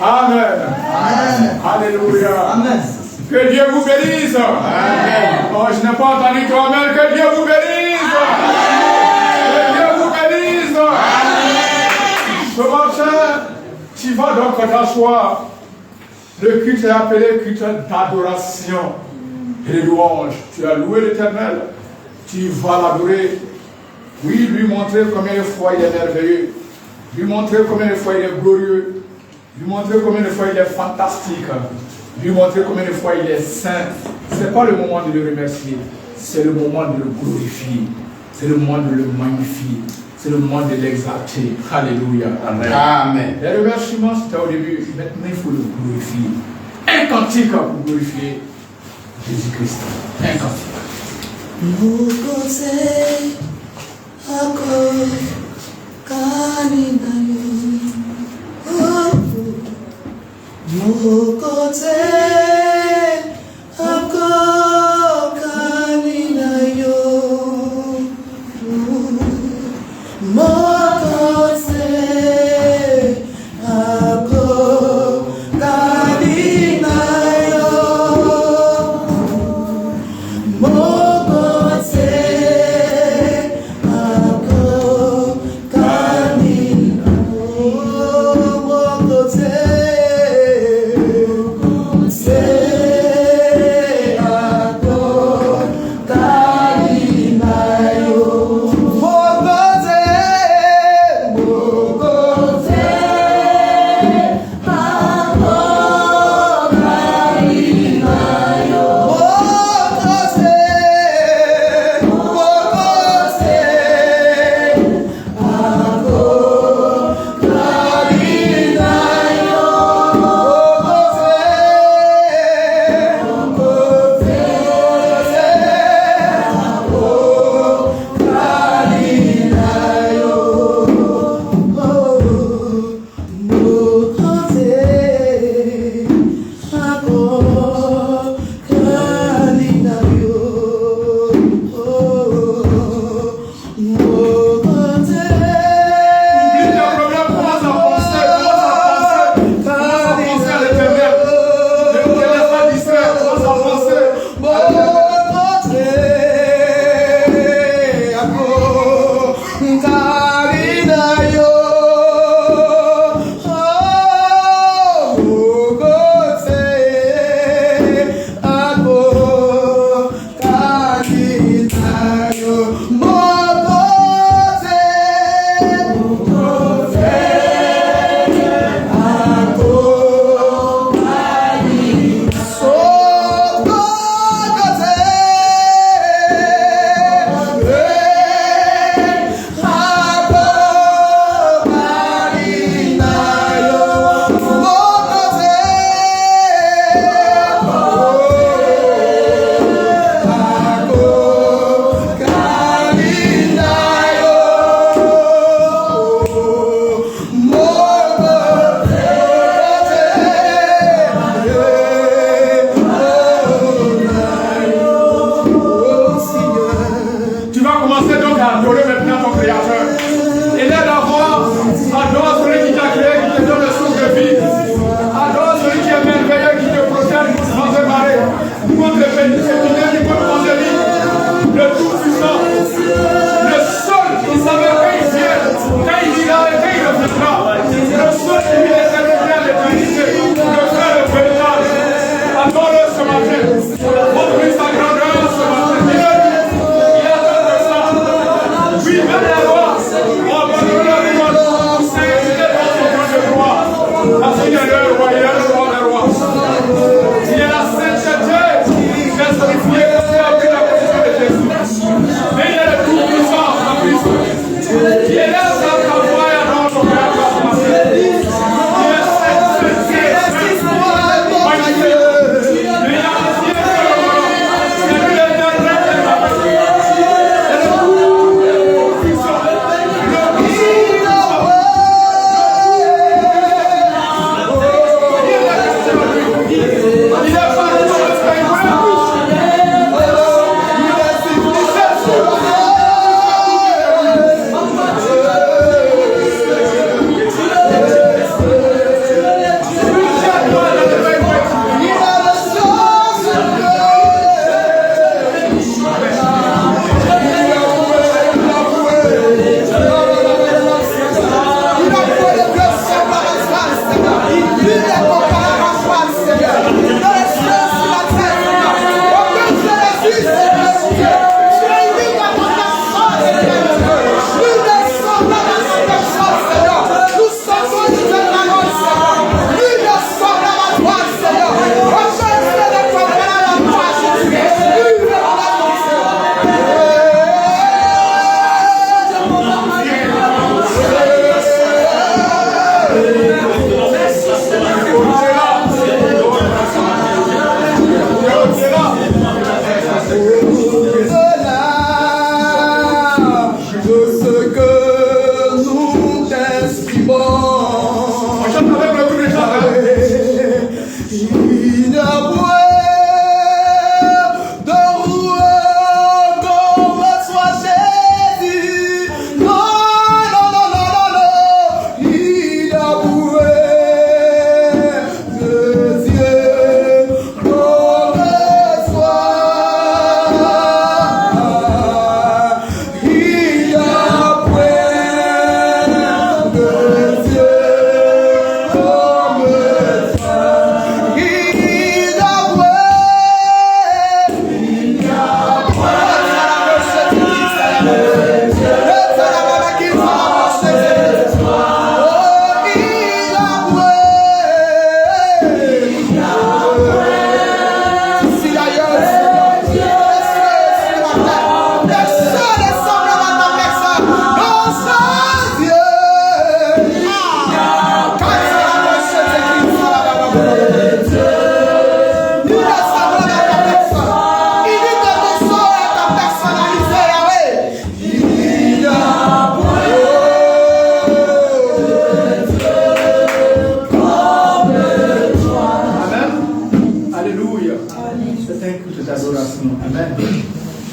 Amen. Amen. Alléluia. Amen. Que Dieu vous bénisse. Amen. Oh, je n'ai pas entendu ton amen. Que Dieu vous bénisse. Amen. Que Dieu vous bénisse. Amen. Ce matin, tu vas donc t'asseoir. Le culte est appelé culte d'adoration et de louange. Tu as loué l'Éternel. Tu vas l'adorer. Oui, lui montrer combien de fois il est merveilleux. Lui montrer combien de fois il est glorieux. Lui montrer combien de fois il est fantastique. Lui montrer combien de fois il est saint. Ce n'est pas le moment de le remercier. C'est le moment de le glorifier. C'est le moment de le magnifier. C'est le moment de l'exalter. Alléluia. Amen. Amen. Les remerciements, c'était au début. Maintenant, il faut le glorifier. Un cantique pour glorifier Jésus-Christ. Un cantique.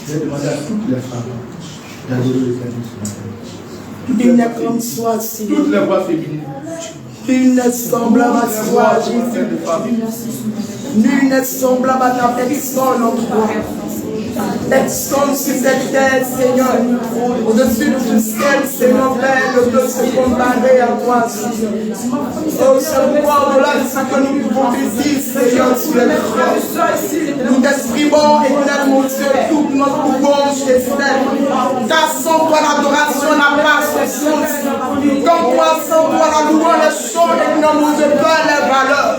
vais demander à toutes les femmes d'adorer l'Éternel ce matin. Toutes les voix féminines. Nul n'est semblable à toi, Jésus. Nul n'est semblable à ta personne en toi. Personne sur cette terre, Seigneur, au-dessus de tout ciel, Seigneur Père, ne peut se comparer à toi, Seigneur. Oh, c'est pourquoi au-delà de ce que nous pouvons te dire, Seigneur, tu es croix. Nous t'exprimons, éternel mon Dieu, toute notre louange et celle. Car sans toi l'adoration n'a pas ce sens. Comme toi, sans toi la louange, les choses et non nous de pas les valeurs.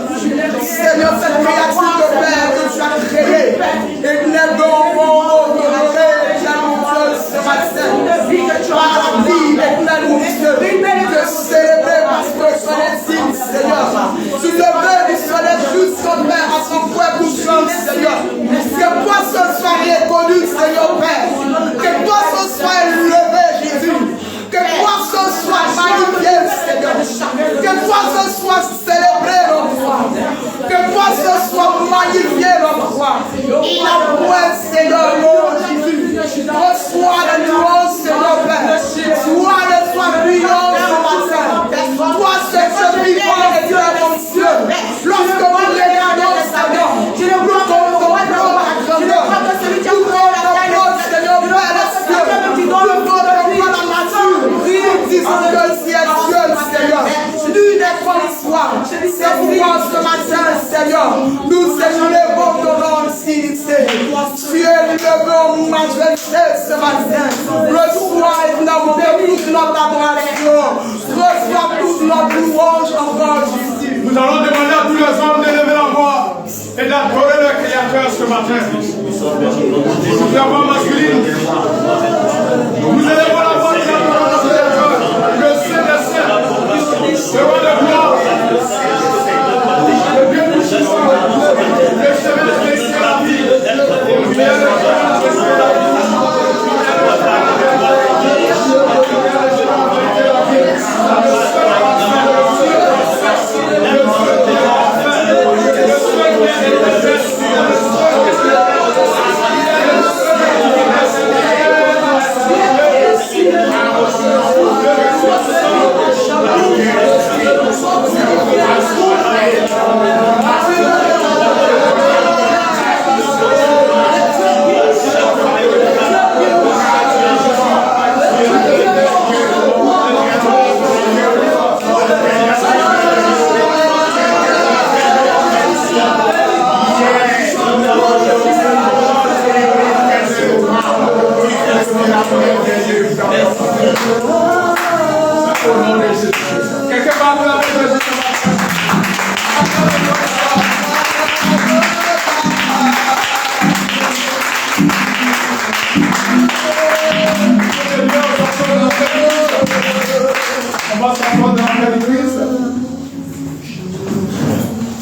Seigneur, cette créature de Père que tu as créée, éternel bon, ce matin, par la vie, éternel mon Dieu, de célébrer parce que son estime, Seigneur. Tu lever du soleil jusqu'au Père à son point couchant, Seigneur. Que toi seul sois reconnu, Seigneur Père. Que toi seul sois élevé, Jésus. Que toi seul sois magnifié, Seigneur. Que toi seul sois célébré, notre roi. Que toi seul sois magnifié, notre roi. Il a point, Seigneur, mon Jésus. Reçois la louange, Seigneur Père. Sois de toi brillant ce matin. Toi, c'est ce vivant et Dieu, mon Dieu. Lorsque nous regardons, Seigneur, nous contemplons la grandeur. Nous contemplons, Seigneur Père, les cieux. Nous contemplons la nature. Nous disons que si est Dieu, Seigneur. Nul n'est comme toi. C'est pourquoi ce matin, Seigneur, nous élevons ton nom ici. Tu es levé en majesté ce matin. Reçois évidemment toute notre adoration. Reçois toute notre louange encore, Jésus. Nous allons demander à tous les hommes d'élever la voix et d'adorer le Créateur ce matin. Toute la voix masculine. Nous élevons la voix et d'adorons notre Créateur. Le Saint des Saints. Le roi de gloire. Le Dieu puissant. Le chemin de la vie.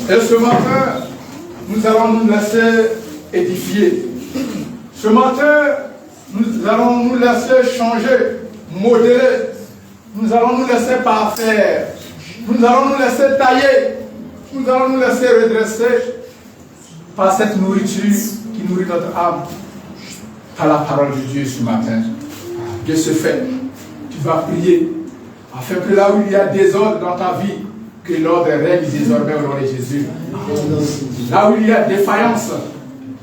Et ce matin, nous allons nous laisser édifier. Ce matin, nous allons nous laisser changer, modeler. Nous allons nous laisser parfaire. Nous allons nous laisser tailler. Nous allons nous laisser redresser par cette nourriture qui nourrit notre âme. Par la parole de Dieu ce matin. De ce fait, tu vas prier afin que là où il y a désordre dans ta vie, que l'ordre règne désormais au nom de Jésus. Là où il y a défaillance,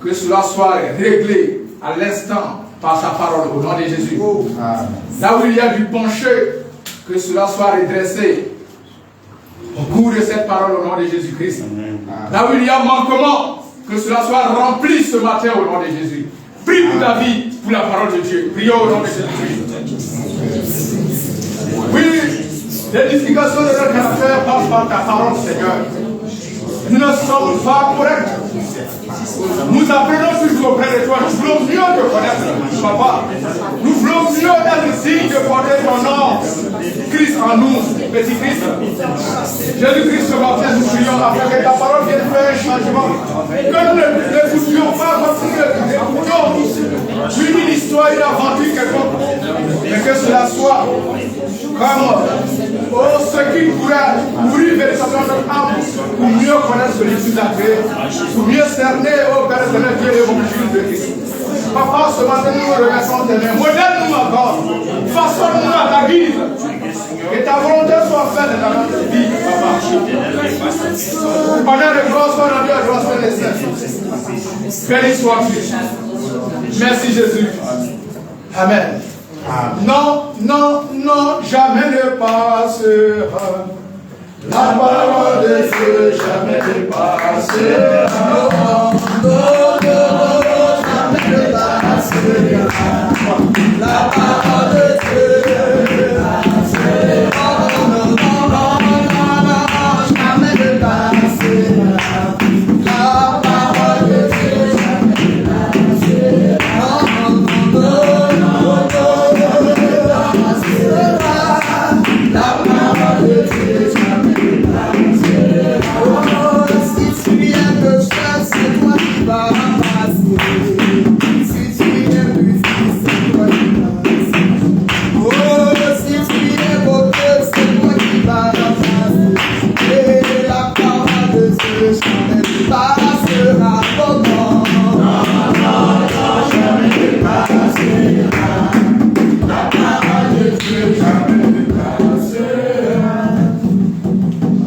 que cela soit réglé à l'instant par sa parole au nom de Jésus. Là où il y a du penché, que cela soit redressé au cours de cette parole au nom de Jésus-Christ. Là où il y a manquement, que cela soit rempli ce matin au nom de Jésus. Prie pour ta vie, pour la parole de Dieu. Prions au nom de Jésus-Christ. Oui, l'édification de notre caractère passe par ta parole, Seigneur. Nous ne sommes pas corrects. Nous appelons toujours auprès de toi. Nous voulons mieux te connaître, Papa. Nous voulons mieux être dignes de porter ton nom. Christ en nous, petit Christ. Jésus-Christ, ce matin, nous prions afin que ta parole vienne faire un changement. Que nous ne n'écoutions pas comme si nous écoutions une histoire, une aventure quelconque. Mais que cela soit comme ce qui pourrait nourrir véritablement notre âme pour mieux connaître celui qui nous a créé, pour mieux cerner au Père éternel Dieu et au Jésus de Christ. Papa, ce matin, nous remercions tes mains. Modèle-nous encore. Façonne-nous à ta guise. Que ta volonté soit faite dans notre vie, Papa. Honneur et gloire soit rendu à gloire sur les saints. Béni sois-tu. Merci Jésus. Amen. Non, non, non, jamais ne passera. La parole de Dieu jamais ne passera. Non, non, non, jamais ne passera. La parole de Dieu passera. Non, non, non, non, jamais ne passera. La parole de Dieu jamais ne passera. Non, non, non, non, la parole de Dieu jamais ne passera. Oh, si tu viens de chasse, c'est toi qui vas passer. Si tu viens de fils, c'est toi qui vas passer. Oh, si tu viens de c'est toi qui vas passer. Et la parole de Dieu jamais ne passera. Oh non, non, non, jamais ne passera. La parole de Dieu jamais ne passera.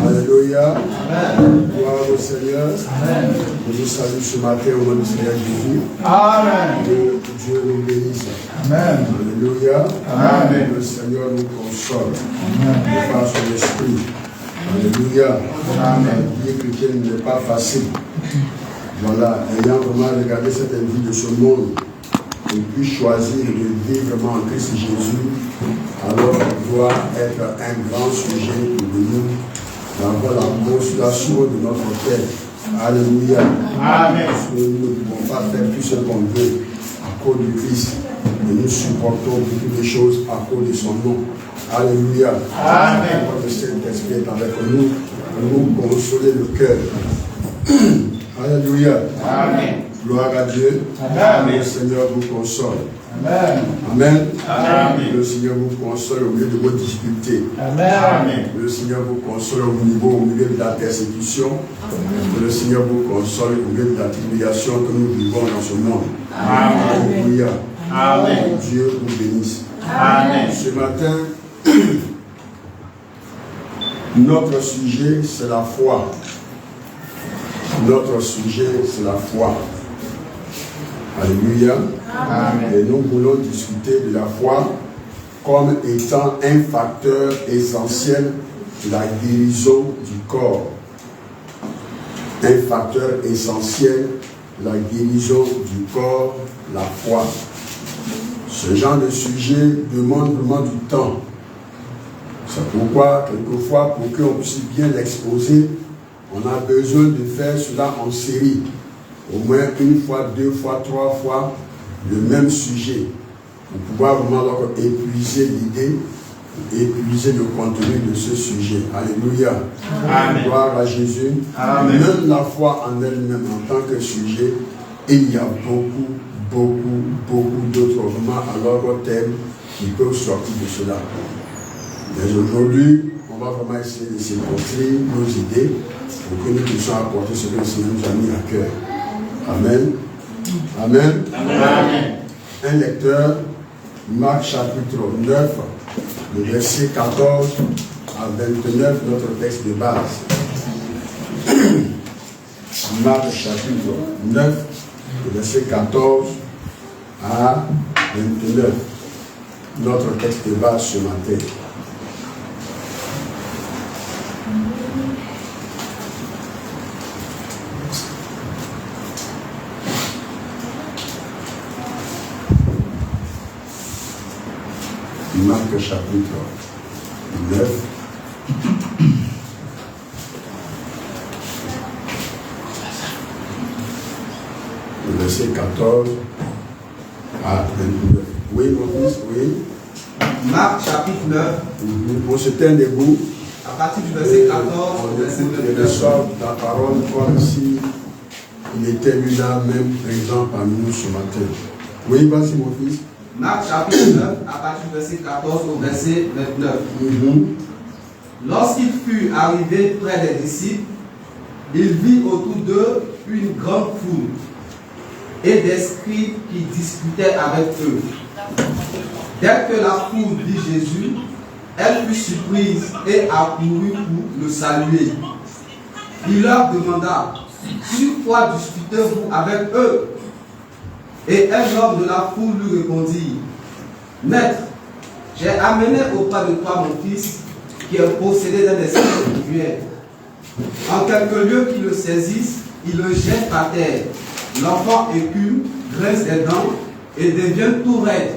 Alléluia. Gloire au Seigneur. Amen. Je vous salue ce matin au nom du Seigneur Jésus. Amen. Que Dieu nous bénisse. Amen. Alléluia. Amen. Le Seigneur nous console. Amen. Par son esprit. Alléluia. Amen. La vie chrétienne n'est pas facile. Voilà. Ayant vraiment regardé cette vie de ce monde, on puisse choisir de vivre vraiment en Christ Jésus, alors il doit être un grand sujet pour nous d'avoir la consolation de notre tête. Alléluia. Amen. Parce que nous ne pouvons pas faire tout ce qu'on veut à cause du Christ. Et nous supportons beaucoup de choses à cause de son nom. Alléluia. Amen. Le Saint-Esprit est avec nous pour nous consoler le cœur. Alléluia. Amen. Gloire à Dieu. Amen. Le Seigneur vous console. Amen. Amen. Amen. Le Seigneur vous console au milieu de vos difficultés. Amen. Le Seigneur vous console au milieu de la persécution. Le Seigneur vous console au milieu de la tribulation que nous vivons dans ce monde. Amen. Alléluia. Amen. Dieu vous bénisse. Amen. Ce matin, notre sujet, c'est la foi. Notre sujet, c'est la foi. Alléluia. Amen. Et nous voulons discuter de la foi comme étant un facteur essentiel de la guérison du corps. Un facteur essentiel de la guérison du corps, la foi. Ce genre de sujet demande vraiment du temps. C'est pourquoi, quelquefois, pour qu'on puisse bien l'exposer, on a besoin de faire cela en série. Au moins une fois, deux fois, trois fois, le même sujet. Pour pouvoir vraiment donc épuiser l'idée, épuiser le contenu de ce sujet. Alléluia. Amen. Gloire à Jésus. Amen. Même la foi en elle-même, en tant que sujet, il y a beaucoup d'autres vraiment à leur thème qui peuvent sortir de cela. Mais aujourd'hui, on va vraiment essayer de s'écouter nos idées pour que nous puissions apporter ce que le Seigneur nous a mis à cœur. Amen. Amen. Amen. Un lecteur, Marc chapitre 9, le verset 14 à 29, notre texte de base. Marc chapitre 9, le verset 14 à 29, notre texte de base ce matin. Marc chapitre 9. Le verset 14 à 29. Oui, mon fils, oui. Marc chapitre 9. On se tient debout. À partir du verset 14 on au verset écoute et 29. reçoit ta parole comme si il était lui là même présent parmi nous ce matin. Oui, vas-y mon fils. Marc chapitre 9, à partir du verset 14 au verset 29. Lorsqu'il fut arrivé près des disciples, il vit autour d'eux une grande foule. et des scribes qui discutaient avec eux. Dès que la foule vit Jésus, elle fut surprise et accourut pour le saluer. Il leur demanda: sur quoi discutez-vous avec eux? Et un homme de la foule lui répondit: Maître, j'ai amené auprès de toi mon fils qui est possédé d'un esprit muet. En quelque lieu qui le saisisse, il le jette par terre. L'enfant écume, grince des dents et devient tout raide.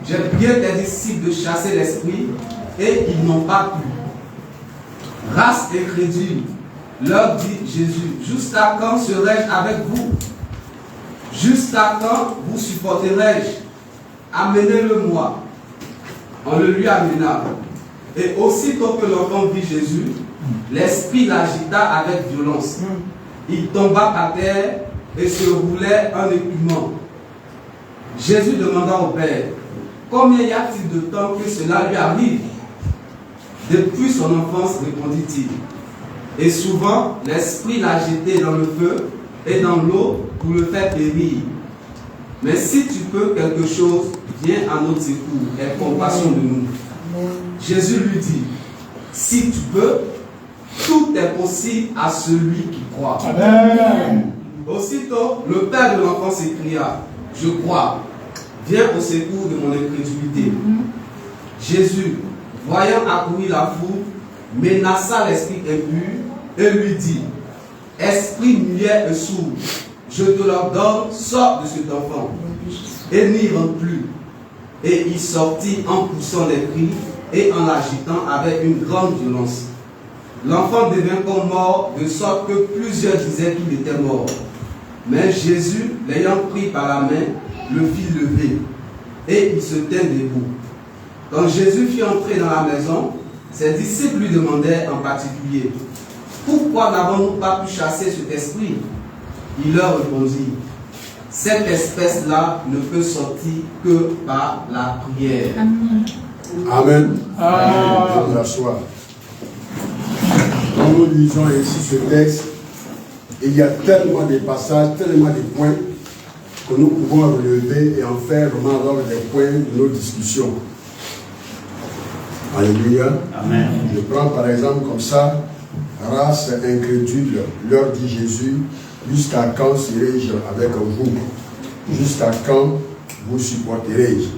J'ai prié tes disciples de chasser l'esprit et ils n'ont pas pu. Race incrédule, leur dit Jésus: jusqu'à quand serai-je avec vous? Jusqu'à quand vous supporterai-je? Amenez-le-moi. On le lui amena. Et aussitôt que l'enfant vit Jésus, l'esprit l'agita avec violence. Il tomba par terre et se roulait en écumant. Jésus demanda au Père: combien y a-t-il de temps que cela lui arrive? Depuis son enfance, répondit-il. Et souvent, l'esprit l'a jeté dans le feu et dans l'eau pour le faire périr. Mais si tu peux quelque chose, viens à notre secours, aie compassion de nous. Jésus lui dit: si tu peux, tout est possible à celui qui croit. Amen. Aussitôt, le père de l'enfant s'écria: je crois, viens au secours de mon incrédulité. Jésus, voyant accourir la foule, menaça l'esprit impur et lui dit: esprit muet et sourd, je te l'ordonne, sors de cet enfant et n'y rentre plus. Et il sortit en poussant des cris et en l'agitant avec une grande violence. L'enfant devint comme mort, de sorte que plusieurs disaient qu'il était mort. Mais Jésus, l'ayant pris par la main, le fit lever, et il se tint debout. Quand Jésus fut entré dans la maison, ses disciples lui demandaient en particulier: pourquoi n'avons-nous pas pu chasser cet esprit? Il leur répondit: cette espèce-là ne peut sortir que par la prière. Amen. Amen. Quand nous lisons ici ce texte, il y a tellement de passages, tellement de points que nous pouvons relever et en faire vraiment alors des points de nos discussions. Alléluia. Amen. Je prends par exemple comme ça: race incrédule, leur dit Jésus, jusqu'à quand serai-je avec vous? Jusqu'à quand vous supporterai-je?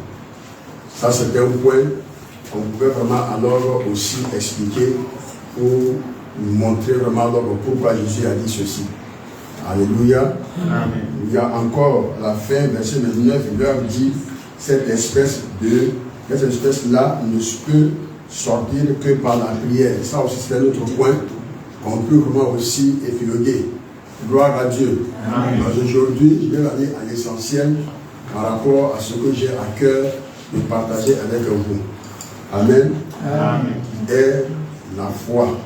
Ça, c'est un point qu'on pouvait vraiment alors aussi expliquer pour montrer vraiment alors pourquoi Jésus a dit ceci. Alléluia. Amen. Il y a encore à la fin, verset 9, il leur dit: cette espèce-là ne peut sortir que par la prière. Ça aussi, c'est un autre point qu'on peut vraiment aussi épiloguer. Gloire à Dieu. Aujourd'hui, je vais aller à l'essentiel par rapport à ce que j'ai à cœur de partager avec vous. Amen. Amen. Qui est la foi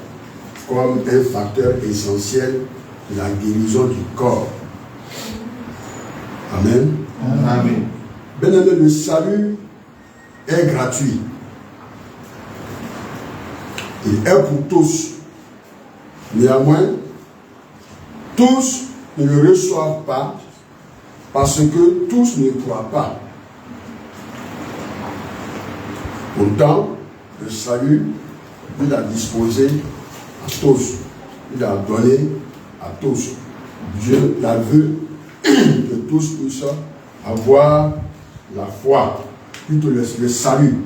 comme un facteur essentiel de la guérison du corps. Amen. Amen. Bien-aimé, le salut est gratuit. Il est pour tous. Néanmoins, tous ne le reçoivent pas parce que tous ne croient pas. Pourtant, le salut, il a disposé à tous. Il a donné à tous. Dieu la veut que tous puissent avoir la foi, plutôt le salut.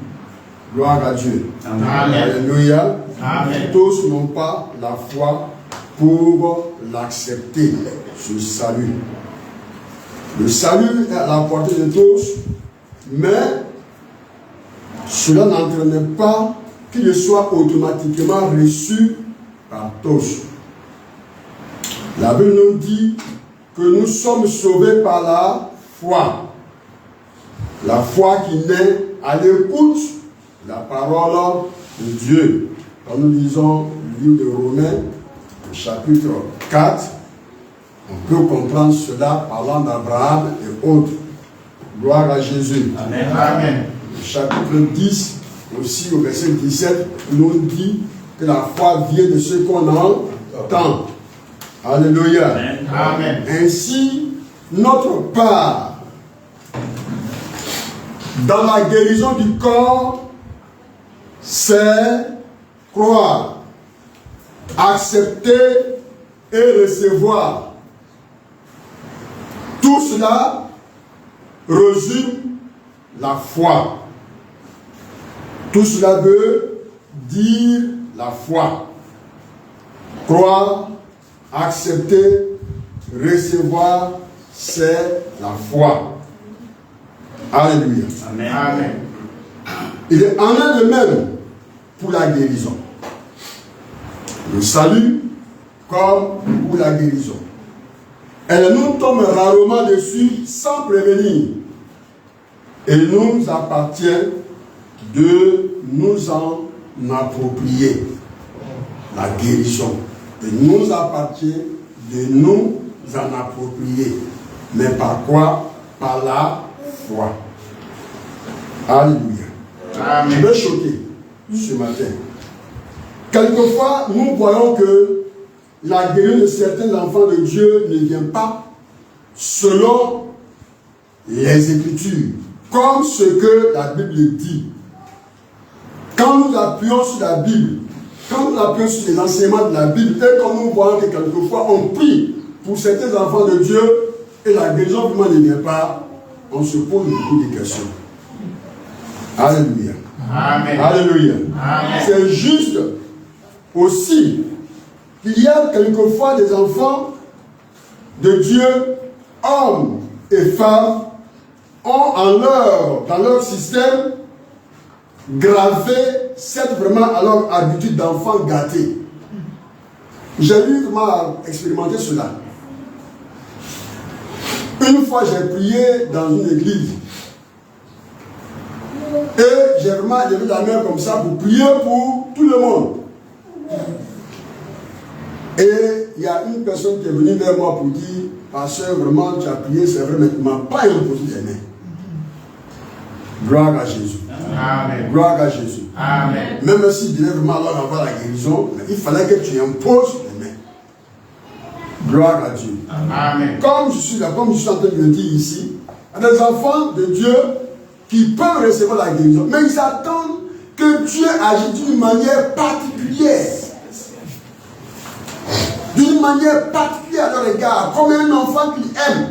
Gloire à Dieu. Amen. Alléluia. Amen. Tous n'ont pas la foi pour l'accepter, ce salut. Le salut est à la portée de tous, mais cela n'entraîne pas qu'il soit automatiquement reçu par tous. La Bible nous dit que nous sommes sauvés par la foi. La foi qui naît à l'écoute de la parole de Dieu. Quand nous lisons le livre de Romains, chapitre 4, on peut comprendre cela parlant d'Abraham et autres. Gloire à Jésus. Amen. Amen. Le chapitre 10, aussi au verset 17, nous dit que la foi vient de ce qu'on entend. Alléluia. Amen. Ainsi, notre part dans la guérison du corps, c'est croire, accepter et recevoir. Tout cela résume la foi. Tout cela veut dire la foi. Croire, accepter, recevoir, c'est la foi. Alléluia. Amen. Amen. Il est en un de même pour la guérison. Le salut comme pour la guérison. Elle nous tombe rarement dessus sans prévenir. Et il nous appartient de nous en approprier. La guérison. Il nous appartient de nous en approprier. Mais par quoi? Par la foi. Alléluia. Amen. Je vais choquer ce matin. Quelquefois, nous voyons que la guérison de certains enfants de Dieu ne vient pas selon les Écritures, comme ce que la Bible dit. Quand nous appuyons sur la Bible, quand nous appuyons sur les enseignements de la Bible, et quand nous voyons que quelquefois on prie pour certains enfants de Dieu et la guérison vraiment ne vient pas, on se pose beaucoup de questions. Alléluia. Amen. Alléluia. Amen. C'est juste aussi qu'il y a quelquefois des enfants de Dieu, hommes et femmes, ont dans leur système gravé cette vraiment alors habitude d'enfants gâtés. J'ai eu vraiment expérimenté cela. Une fois j'ai prié dans une église et j'ai vraiment levé la main comme ça pour prier pour tout le monde. Et il y a une personne qui est venue vers moi pour dire, pasteur, vraiment tu as prié, c'est vrai, mais tu ne m'as pas imposé les mains. Gloire à Jésus. Amen. Gloire à Jésus. Amen. Même si tu devais vraiment alors avoir la guérison, mais il fallait que tu imposes les mains. Gloire à Dieu. Amen. Comme je suis en train de le dire ici, il y a des enfants de Dieu qui peuvent recevoir la guérison, mais ils attendent que Dieu agisse d'une manière particulière. D'une manière particulière à leur égard, comme un enfant qui aime.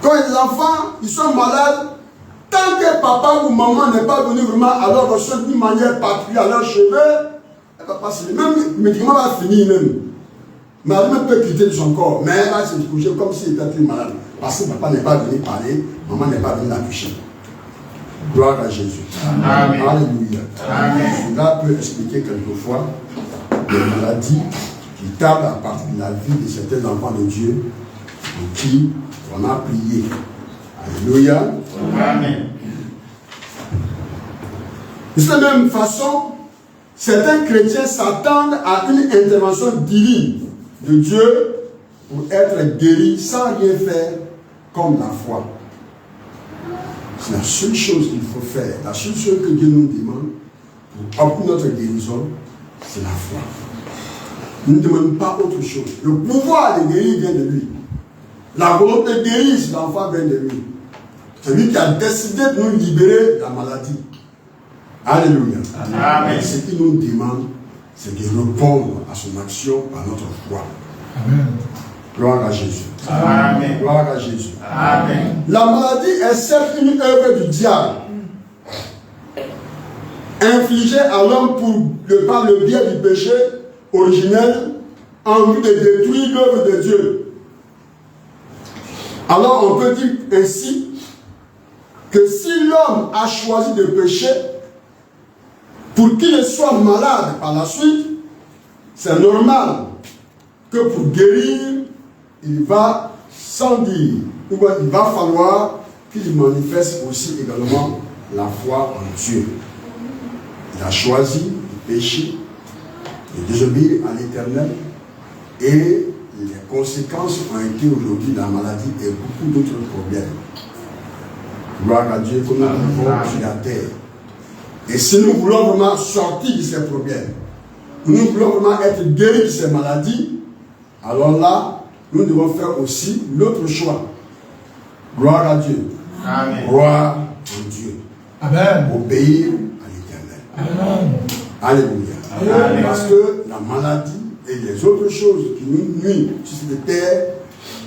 Quand les enfants ils sont malades, tant que papa ou maman n'est pas venu vraiment à leur recherche d'une manière particulière à leurs cheveux, elle va passer. Même le médicament va finir même. Mais elle peut quitter de son corps, mais elle va se coucher comme s'il était plus malade. Parce que papa n'est pas venu parler, maman n'est pas venue la toucher. Gloire à Jésus. Amen. Alléluia. Amen. Cela peut expliquer quelquefois des maladies qui tardent à partir de la vie de certains enfants de Dieu pour qui on a prié. Alléluia. Amen. De cette même façon, certains chrétiens s'attendent à une intervention divine de Dieu pour être guéris sans rien faire comme la foi. C'est la seule chose qu'il faut faire. La seule chose que Dieu nous demande pour obtenir notre guérison, c'est la foi. Il ne demande pas autre chose. Le pouvoir de guérir vient de lui. La volonté de guérir sur l'enfant vient de lui. C'est lui qui a décidé de nous libérer de la maladie. Alléluia. Amen. Ce qu'il nous demande, c'est de répondre à son action par notre foi. Amen. Gloire à Jésus. Amen. Gloire à Jésus. Amen. La maladie est certes une œuvre du diable, infligée à l'homme par le biais du péché originel en vue de détruire l'œuvre de Dieu. Alors on peut dire ainsi que si l'homme a choisi de pécher pour qu'il soit malade par la suite, c'est normal que pour guérir, il va sans dire, il va falloir qu'il manifeste aussi également la foi en Dieu. Il a choisi de pécher, de désobéir à l'Éternel, et les conséquences ont été aujourd'hui la maladie et beaucoup d'autres problèmes. Gloire à Dieu que nous vivons sur la terre. Et si nous voulons vraiment sortir de ces problèmes, nous voulons vraiment être guéris de ces maladies, alors là, nous devons faire aussi l'autre choix. Gloire à Dieu. Amen. Gloire en Dieu. Amen. Obéir à l'Éternel. Amen. Alléluia. Amen. Parce que la maladie et les autres choses qui nous nuisent sur cette terre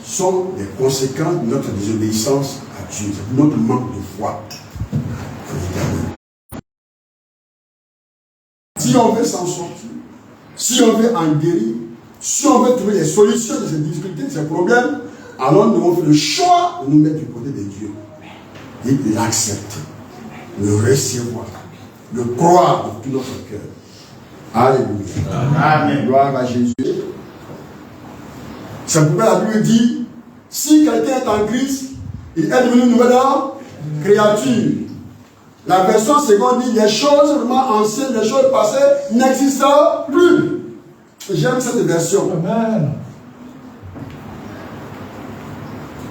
sont les conséquences de notre désobéissance à Dieu, de notre manque de foi à l'Éternel. Si on veut s'en sortir, si on veut en guérir, si on veut trouver les solutions de ces difficultés, de ces problèmes, alors nous devons faire le choix de nous mettre du côté de Dieu et de l'accepter, le recevoir, le croire de tout notre cœur. Alléluia. Amen. Gloire à Jésus. C'est pourquoi la Bible dit, si quelqu'un est en Christ, il est devenu une nouvelle créature. La version seconde dit, les choses vraiment anciennes, les choses passées n'existent plus. J'aime cette version. Amen.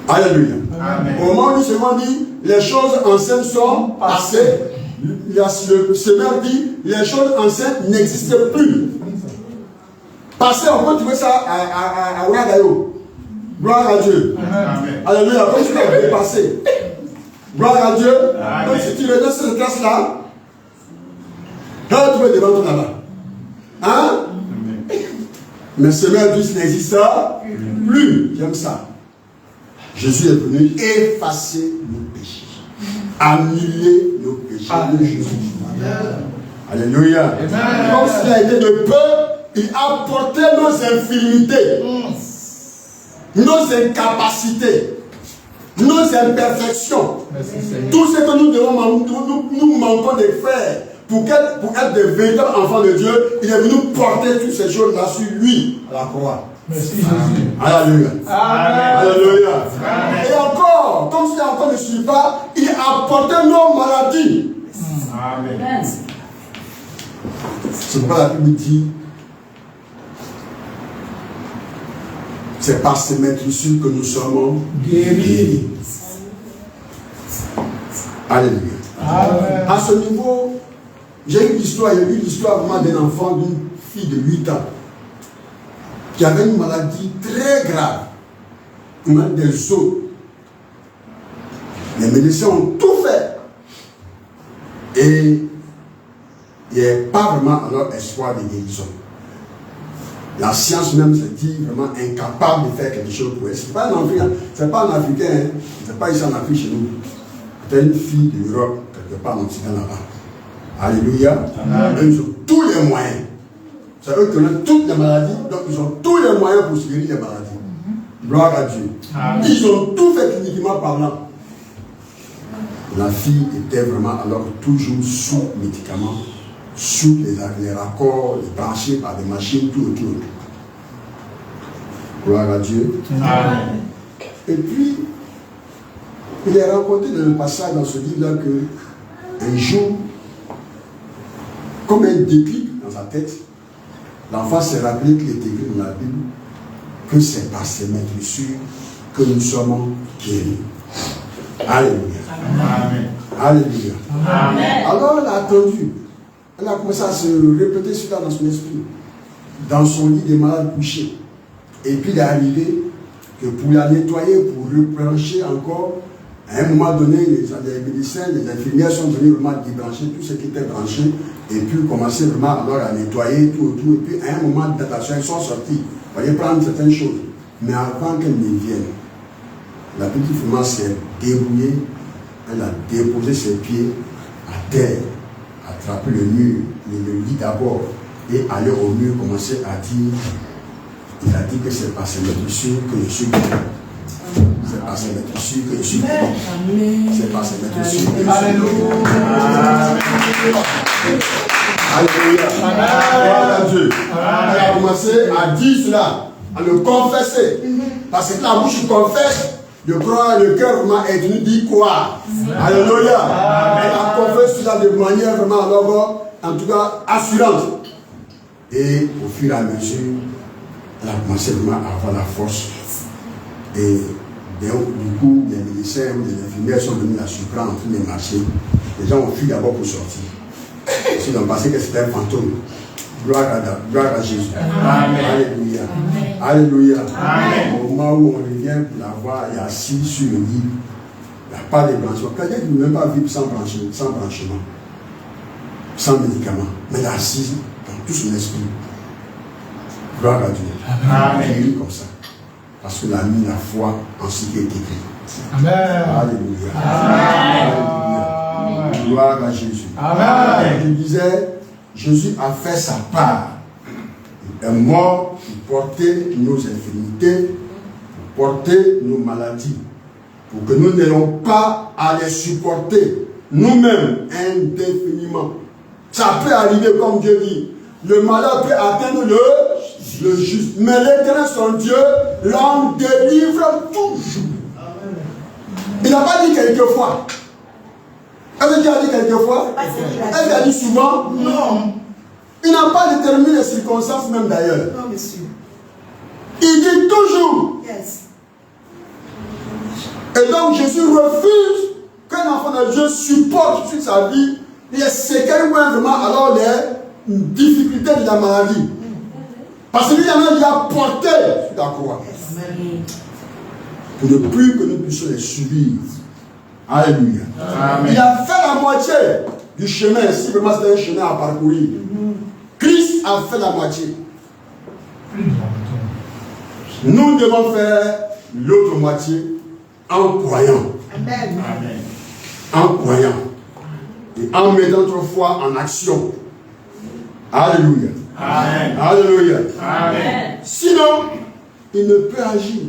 Alléluia. Amen. Au moment où le Seigneur dit, les choses anciennes sont passées, le Seigneur dit, les choses anciennes n'existent plus. Passé, on peut trouver ça à Ouagayo. Gloire à Dieu. Amen. Alléluia. Comme tu l'as dépassé. Gloire à Dieu. Amen. Donc si tu regardes cette classe-là, tu vas trouver devant toi là-bas. Hein? Mais le Seigneur dit, n'existe plus. J'aime ça. Jésus est venu effacer nos péchés. Annuler nos péchés. Alléluia. Comme s'il a été de peur, il a porté nos infirmités, nos incapacités, nos imperfections. Tout ce que nous manquons de faire pour être des véritables enfants de Dieu, il est venu porter toutes ces choses-là sur lui, à la croix. Merci Jésus. Alléluia. Amen. Alléluia. Amen. Et encore, comme si encore ne suit pas, il a porté nos maladies. Amen. C'est pourquoi la Bible dit, c'est par ces maîtrisures que nous sommes guéris. Alléluia. Amen. À ce niveau, j'ai eu l'histoire vraiment d'un enfant, d'une fille de 8 ans, qui avait une maladie très grave, une maladie des os. Les médecins ont tout fait. Et il n'y a pas vraiment alors espoir de guérison. La science même se dit vraiment incapable de faire quelque chose pour elle. Ce n'est pas un Africain, c'est pas un Africain, hein. C'est pas ici en Afrique chez nous. C'est une fille d'Europe, quelque part en Occident là-bas. Alléluia. Eux, ils ont tous les moyens. C'est eux qui ont toutes les maladies, donc ils ont tous les moyens pour se guérir les maladies. Gloire à Dieu. Amen. Ils ont tout fait cliniquement parlant. La fille était vraiment alors toujours sous médicaments, sous les raccords, les branchés par des machines, tout autour. Gloire à Dieu. Amen. Et puis, il est raconté dans le passage dans ce livre-là que un jour, comme un déclic dans sa tête, l'enfant s'est rappelé qu'il était écrit dans la Bible que c'est par ces maîtrisures que nous sommes guéris. Alléluia. Amen. Alléluia. Amen. Alors elle a attendu. Elle a commencé à se répéter cela dans son esprit. Dans son lit des malades couchés. Et puis il est arrivé que pour la nettoyer, pour rebrancher encore, à un moment donné, les médecins, les infirmières sont venus vraiment débrancher tout ce qui était branché et puis commencer vraiment alors à nettoyer tout autour. Et puis à un moment de datation, ils sont sortis. Vous voyez, prendre certaines choses. Mais avant qu'elles ne viennent, la petite femme s'est débrouillée. Elle a déposé ses pieds à terre, attrapé le mur, le lit d'abord, et aller au mur, commencer à dire, il a dit que c'est par ces maîtrisures que je suis guéri. C'est par ces maîtrisures que je suis guéri. C'est par ces maîtrisures que je suis guéri. Alléluia. Gloire à Dieu. Elle a commencé à dire cela, à le confesser. Parce que la bouche confesse. Je crois le cœur vraiment est venu dire quoi. Alléluia. Elle a confessé cela de manière vraiment alors, en tout cas assurante. Et au fur et à mesure, elle a commencé vraiment à avoir la force. Et du coup, les médecins ou les infirmières sont venus la surprendre en train de marcher. Les gens ont fui d'abord pour sortir. Ils ont pensé que c'était un fantôme. Gloire à Jésus. Amen. Alléluia. Amen. Alléluia. Amen. Au moment où on revient pour la voir, il est assis sur le lit. Il n'y a pas de branchement. Quelqu'un qui ne peut même pas vivre sans branchement, sans médicaments, mais il est assis dans tout son esprit. Gloire à Dieu. Amen. Il est comme ça. Parce qu'il a mis la foi en ce qui est écrit. Amen. Alléluia. Amen. Alléluia. Gloire à Jésus. Amen. Je disais, Jésus a fait sa part. Il est mort pour porter nos infirmités, pour porter nos maladies, pour que nous n'ayons pas à les supporter nous-mêmes indéfiniment. Ça peut arriver, comme Dieu dit. Le malheur peut atteindre le juste. Mais l'Éternel, son Dieu, l'en délivre toujours. Il n'a pas dit quelquefois. Est-ce qu'il a dit quelquefois? Est-ce qu'il a dit souvent? Non. Il n'a pas déterminé les circonstances même d'ailleurs. Non, monsieur. Il dit toujours. Yes. Et donc Jésus refuse qu'un enfant de Dieu supporte toute sa vie les séquelles ou vraiment alors les difficultés de la maladie. Parce que lui, il a porté sur la croix. Pour ne plus que nous puissions les subir. Alléluia. Amen. Il a fait la moitié du chemin, si vraiment c'était un chemin à parcourir. Christ a fait la moitié. Nous devons faire l'autre moitié en croyant. Amen. Amen. En croyant. Et en mettant notre foi en action. Alléluia. Amen. Alléluia. Amen. Sinon, il ne peut agir.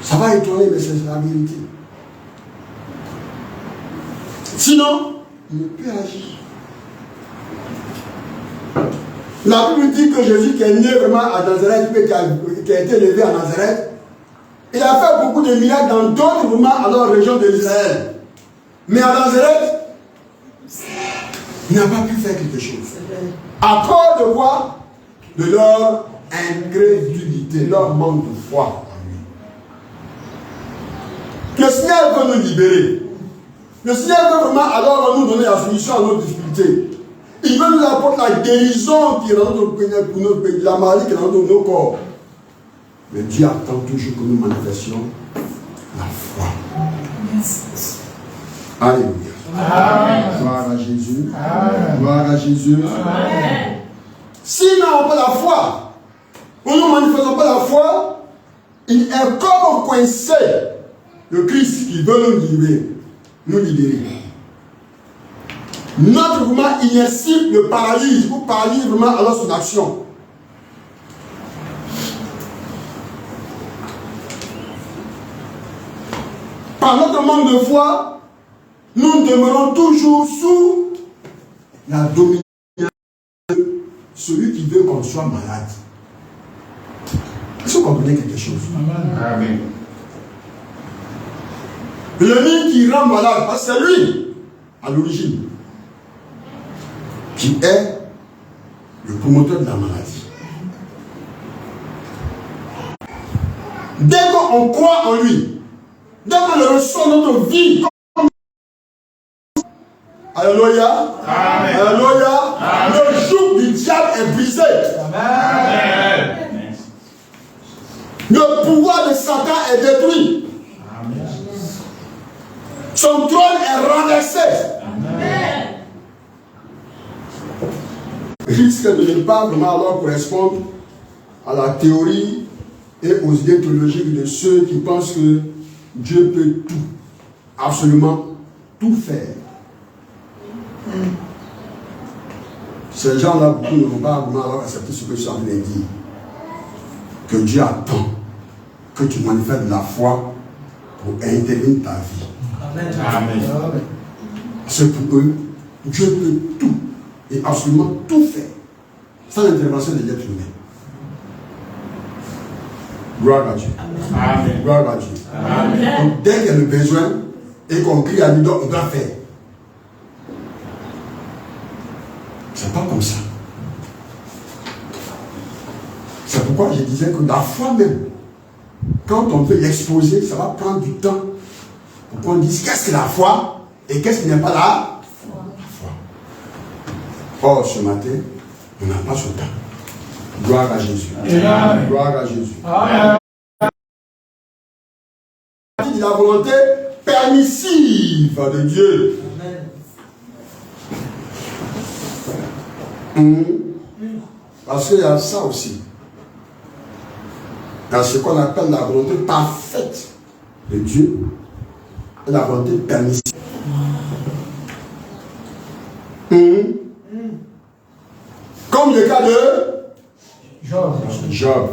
Ça va étonner, mais c'est la vérité. Sinon, il ne peut agir. La Bible dit que Jésus qui est né vraiment à Nazareth, qui a été élevé à Nazareth, il a fait beaucoup de miracles dans d'autres moments à la région de l'Israël. Mais à Nazareth, il n'a pas pu faire quelque chose. À cause de quoi? De leur incrédulité, leur manque de foi en lui. Le Seigneur veut nous libérer. Le Seigneur veut vraiment alors nous donner la solution à nos difficultés. Il veut nous apporter la guérison qui est dans notre pays, la maladie qui est dans nos corps. Mais Dieu attend toujours que nous manifestions la foi. Alléluia. Amen. Gloire à Jésus. Amen. Gloire à Jésus. Amen. Si nous n'avons pas la foi, ou nous ne manifestons pas la foi, il est comme coincé le Christ qui veut nous libérer. Notre mouvement inertie le paralyse, ou paralyse vraiment alors son action. Par notre manque de foi, nous demeurons toujours sous la domination de celui qui veut qu'on soit malade. Est-ce que vous comprenez quelque chose? Amen. L'ennemi qui rend malade, parce que c'est lui, à l'origine, qui est le promoteur de la maladie. Dès qu'on croit en lui, dès qu'on le reçoit dans notre vie, alléluia, Amen. alléluia, Amen. le joug du diable est brisé. Amen. Le pouvoir de Satan est détruit. Amen. Son trône est renversé. Amen. Risque de ne pas vraiment alors correspondre à la théorie et aux idées théologiques de ceux qui pensent que Dieu peut tout, absolument tout faire. Ces gens-là, beaucoup ne vont pas vraiment alors accepter ce que je suis en train de dire. Que Dieu attend que tu manifestes de la foi pour intervenir ta vie. Amen. C'est pour eux, Dieu peut tout et absolument tout faire sans l'intervention de l'être humain. Gloire à Dieu. Amen. Gloire à Dieu. Amen. Donc dès qu'il y a le besoin et qu'on crie à lui, on doit faire. C'est pas comme ça. C'est pourquoi je disais que la foi même, quand on veut l'exposer, ça va prendre du temps pour qu'on dise qu'est-ce que la foi et qu'est-ce qui n'est pas la foi. Or, ce matin, on n'a pas ce temps. Gloire à Jésus. Amen. Gloire à Jésus. Amen. La volonté permissive de Dieu. Parce qu'il y a ça aussi. Il y a ce qu'on appelle la volonté parfaite de Dieu et la volonté permissive. Comme le cas de Job.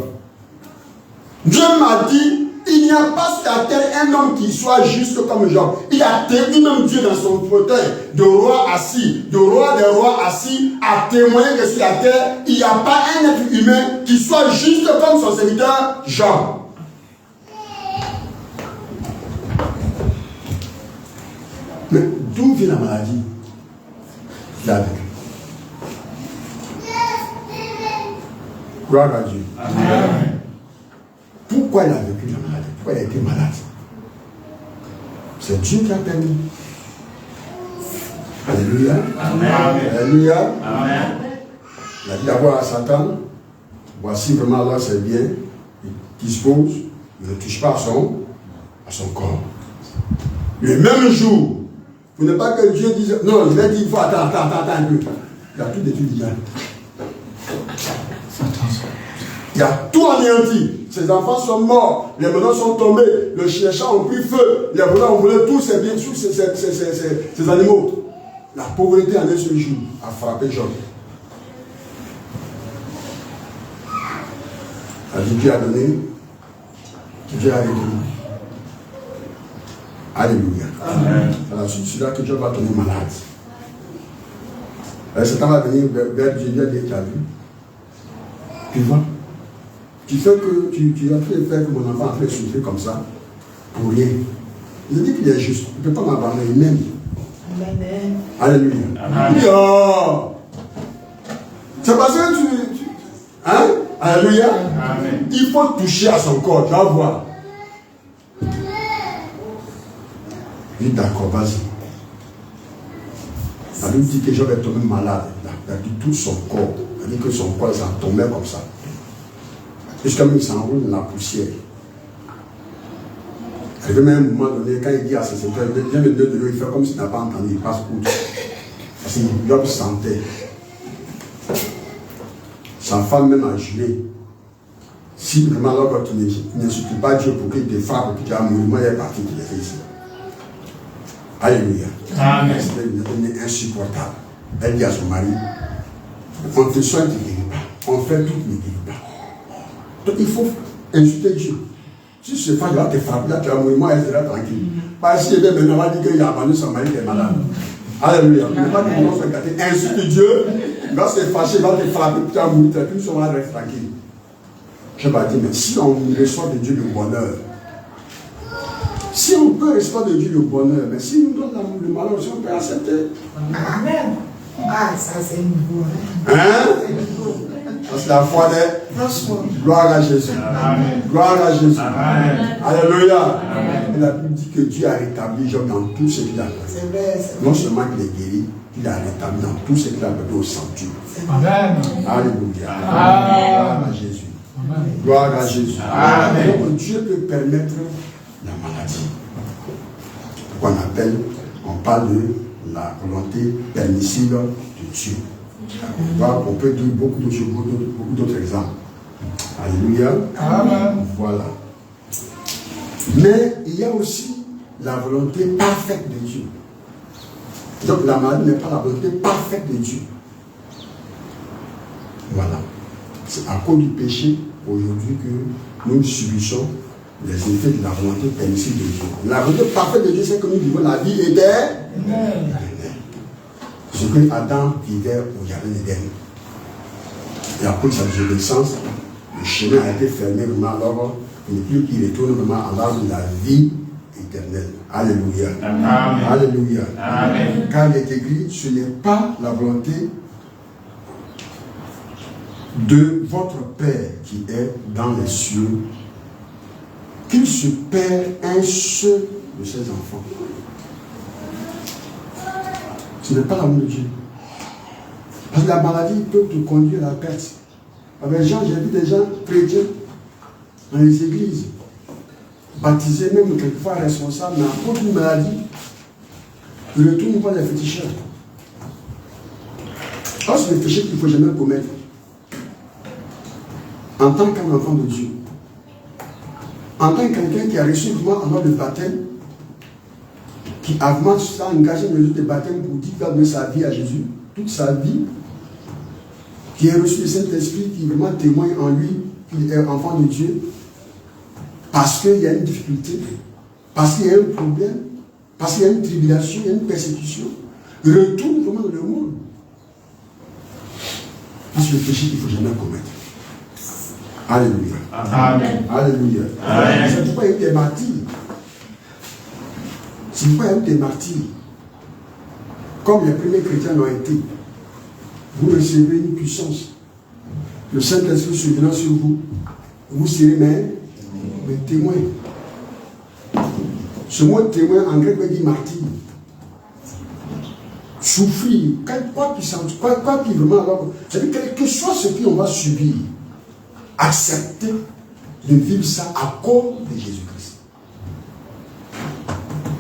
Dieu m'a dit, il n'y a pas sur la terre un homme qui soit juste comme Job. Il a tenu même Dieu dans son fauteuil de roi assis, de roi des rois assis, a témoigné que sur la terre, il n'y a pas un être humain qui soit juste comme son serviteur Job. Mais d'où vient la maladie? Il a vécu. Gloire à Dieu. Amen. Pourquoi il a vécu la maladie? Pourquoi il a été malade? C'est Dieu qui a permis. Alléluia. Amen. Alléluia. Amen. Il a dit d'abord à Satan, voici vraiment là c'est bien, il dispose, il ne touche pas à son corps. Le même jour, vous n'êtes pas que Dieu dise, non, il a dit, il faut attendre un peu. Il a tout détruit déjà. Il a tout anéanti. Ses enfants sont morts. Les menons sont tombés. Le chien-chat ont pris feu. Les voleurs ont volé tous ces biens, tous ces animaux. La pauvreté en un seul jour a frappé Job. A dit Dieu a donné, Dieu a réduit. Alléluia. Amen. C'est là que Job va tomber malade. Satan va venir vers Dieu, Dieu a vu. Tu vois, tu fais que tu as fait faire que mon enfant a fait souffrir comme ça pour rien. Il dit qu'il est juste. Il ne peut pas m'abandonner, il m'aime. Amen. Alléluia. Amen. Oh. C'est parce que tu hein? Alléluia. Amen. Il faut toucher à son corps, tu vas voir. Il dit d'accord, vas-y. La Bible dit que Job est tombé malade. Il a perdu tout son corps. Il dit que son corps s'en tombait comme ça. Jusqu'à même il s'enroule dans la poussière. Arrivé même un moment donné, quand il dit à ses serviteurs, viens me donner de l'eau, il fait comme s'il n'a pas entendu, il passe outre. Parce que Job sentait. Sa femme même a juré. Si vraiment alors tu ne supplie pas Dieu pour qu'il te frappe et que tu as mouru, moi il est parti qu'il est fait ici. Alléluia. Amen. C'était devenu insupportable. Elle dit à son mari, on te soigne, tu ne guéris pas. On fait tout, tu ne guéris pas. Donc il faut insulter Dieu. Si ce femme va te frapper, là tu vas mourir, moi elle sera tranquille. Parce qu'il maintenant on va dire qu'il a abandonné son mari qui est malade. Alléluia. Il ne faut pas que l'on soit gâté. Insulte Dieu, il va se fâcher, il va te frapper, tu vas mourir, puis on va rester tranquille. Je vais dire, mais si on reçoit de Dieu le bonheur, si on peut recevoir de Dieu le bonheur, mais si nous donne le malheur, si on peut accepter. Amen. Ah, ça c'est nouveau. Hein? C'est la foi des. Gloire à Jésus. Amen. Gloire à Jésus. Amen. Alléluia. Amen. Et la Bible dit que Dieu a rétabli Job dans tout ce qu'il a fait. C'est vrai. Non seulement qu'il est guéri, il a rétabli dans tout ce qu'il a fait au sanctuaire. Amen. Alléluia. Amen. Gloire à Jésus. Amen. Gloire à Jésus. Amen. Donc Dieu peut permettre la maladie. On parle de la volonté permissive de Dieu. On peut dire beaucoup d'autres exemples. Alléluia. Amen. Voilà. Mais il y a aussi la volonté parfaite de Dieu. Donc la maladie n'est pas la volonté parfaite de Dieu. Voilà. C'est à cause du péché aujourd'hui que nous subissons les effets de la volonté permissive de Dieu. La volonté parfaite de Dieu, c'est que nous vivons la vie éternelle. Ce que Adam vivait au jardin d'Éden. Et après sa désobéissance, le chemin a été fermé vraiment, alors il n'est plus qu'il retourne vraiment à l'âge de la vie éternelle. Alléluia. Amen. Alléluia. Amen. Car il est écrit, ce n'est pas la volonté de votre Père qui est dans les cieux qu'il se perd un seul de ses enfants. Ce n'est pas l'amour de Dieu. Parce que la maladie peut te conduire à la perte. Avec Jean, j'ai vu des gens chrétiens dans les églises, baptisés, même quelquefois responsables, mais à cause d'une maladie, ils retournent pas les féticheurs. Alors, c'est le péché qu'il ne faut jamais commettre. En tant qu'un enfant de Dieu, en tant que quelqu'un qui a reçu vraiment un ordre de baptême, qui a vraiment engagé une mesure de baptême pour dire qu'il a donné sa vie à Jésus, toute sa vie, qui a reçu le Saint-Esprit, qui vraiment témoigne en lui qu'il est enfant de Dieu, parce qu'il y a une difficulté, parce qu'il y a un problème, parce qu'il y a une tribulation, il y a une persécution, retourne vraiment dans le monde. C'est le péché qu'il ne faut jamais commettre. Alléluia. Amen. Alléluia. Amen. C'est pourquoi il y a eu des martyrs. C'est pourquoi il y a eu des martyrs. Comme les premiers chrétiens l'ont été. Vous recevez une puissance. Le Saint-Esprit survenant sur vous. Vous serez mes témoins. Ce mot témoin en grec veut dire martyr. Souffrir, quoi qu'il vraiment alors, c'est-à-dire quel que soit ce qu'on va subir, accepter de vivre ça à cause de Jésus-Christ.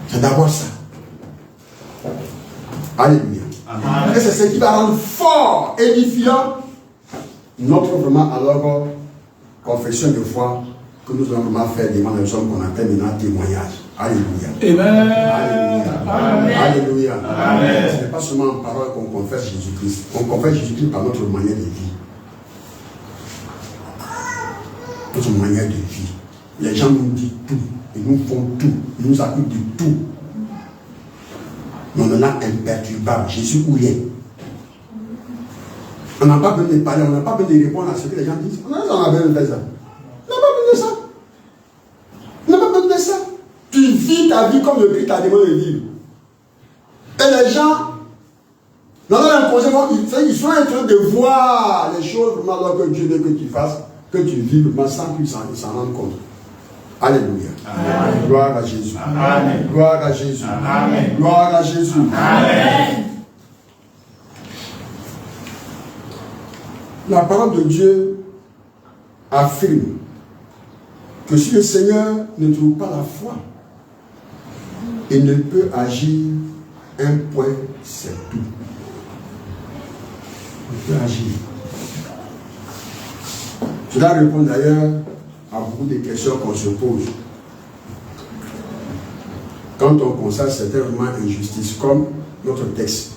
C'est d'abord ça. Alléluia. Amen. Et c'est ce qui va rendre fort, édifiant notre vraiment alors confession de foi que nous allons vraiment faire devant les hommes qu'on appelle maintenant témoignage. Alléluia. Amen. Alléluia. Alléluia. Amen. Ce n'est pas seulement en parole qu'on confesse Jésus-Christ. On confesse Jésus-Christ par notre manière de vie. Notre manière de vie. Les gens nous disent tout. Ils nous font tout. Ils nous accusent de tout. Mais on est là imperturbable. Jésus où il est. On n'a pas besoin de parler. On n'a pas besoin de répondre à ce que les gens disent. On n'a pas besoin de faire ça. On n'a pas besoin de ça. On n'a pas besoin de ça. Tu vis ta vie comme le Christ t'a demandé de vivre. Et les gens, dans leur inconscient, ils sont en train de voir les choses vraiment alors que Dieu veut que tu fasses, que tu vives sans qu'ils s'en rendent compte. Alléluia. Amen. Gloire à Jésus. Amen. Gloire à Jésus. Amen. Gloire à Jésus. Amen. La parole de Dieu affirme que si le Seigneur ne trouve pas la foi, il ne peut agir un point, c'est tout. Il peut agir. Cela répond d'ailleurs à beaucoup de questions qu'on se pose. Quand on constate certaines injustices, comme notre texte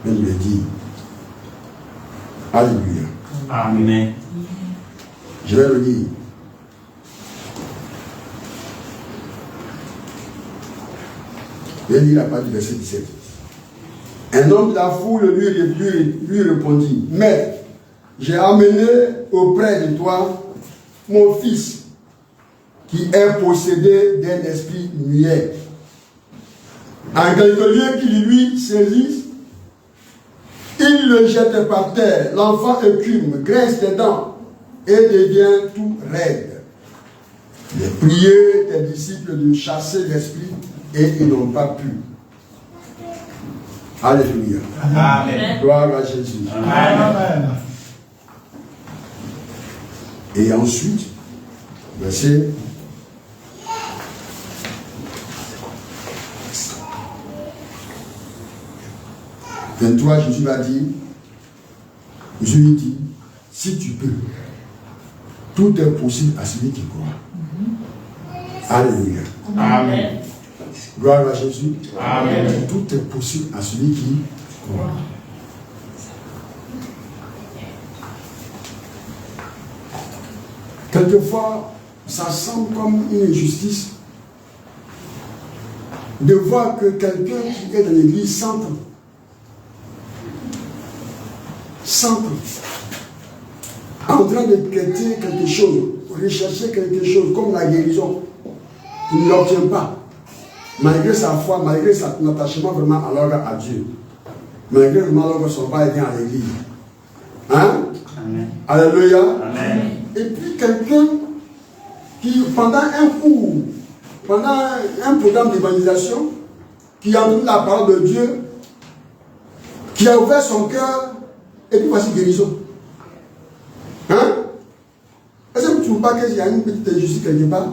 vient de le dire. Alléluia. Amen. Je vais le lire. Je vais lire la page du verset 17. Un homme de la foule lui répondit, Maître, j'ai amené auprès de toi mon fils qui est possédé d'un esprit muet. En quelque lieu qu'il lui saisisse, il le jette par terre. L'enfant écume, graisse des dents et devient tout raide. J'ai prié tes disciples de chasser l'esprit et ils n'ont pas pu. Alléluia. Amen. Gloire à Jésus. Amen. Et ensuite, verset 23, Jésus lui dit, si tu peux, tout est possible à celui qui croit. Alléluia. Amen. Gloire à Jésus. Amen. Tout est possible à celui qui croit. Quelquefois, ça semble comme une injustice de voir que quelqu'un qui est dans l'église s'entre, en train de quêter quelque chose, rechercher quelque chose comme la guérison, il ne l'obtient pas. Malgré sa foi, malgré son attachement vraiment alors à Dieu, malgré vraiment alors son va et vient à l'église. Hein? Amen. Alléluia. Amen. Et puis quelqu'un qui, pendant un cours, pendant un programme d'évangélisation, qui a entendu la parole de Dieu, qui a ouvert son cœur, et puis voici guérison. trouves pas qu'il y a une petite injustice quelque part?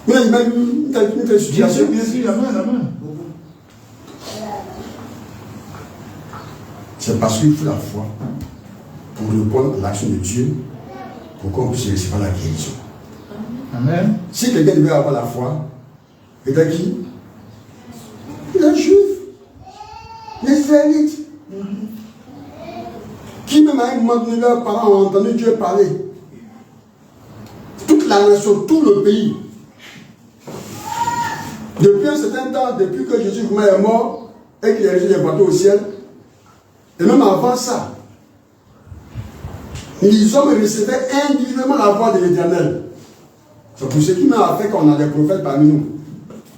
Oui, même une situation. Bien sûr, amen. C'est parce qu'il faut la foi pour répondre à l'action de Dieu pour qu'on puisse recevoir la guérison. Amen. Si quelqu'un devait avoir la foi, il est qui? Il est juif. Les Israélites. Qui même à un moment donné, leurs parents ont entendu Dieu parler. Toute la nation, tout le pays. Depuis un certain temps, depuis que Jésus est mort et qu'il est resté déporté au ciel, et même avant ça, les hommes recevaient individuellement la voix de l'Éternel. C'est pour ce qui m'a fait qu'on a des prophètes parmi nous.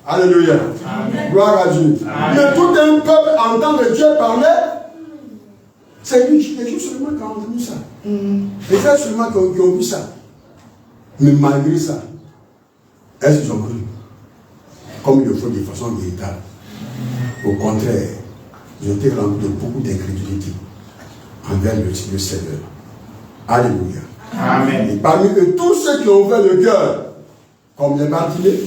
Alléluia. Amen. Gloire à Dieu. Amen. Mais tout un peuple entendre Dieu parler, c'est les Juifs seulement qui ont entendu ça. Les frères seulement qui ont vu ça. Mais malgré ça, est-ce qu'ils ont cru? Comme il le faut de façon véritable. Au contraire, ils ont été remplis de beaucoup d'incrédulité envers le Seigneur. Alléluia. Amen. Et parmi eux, tous ceux qui ont ouvert le cœur, comme les Bartimée,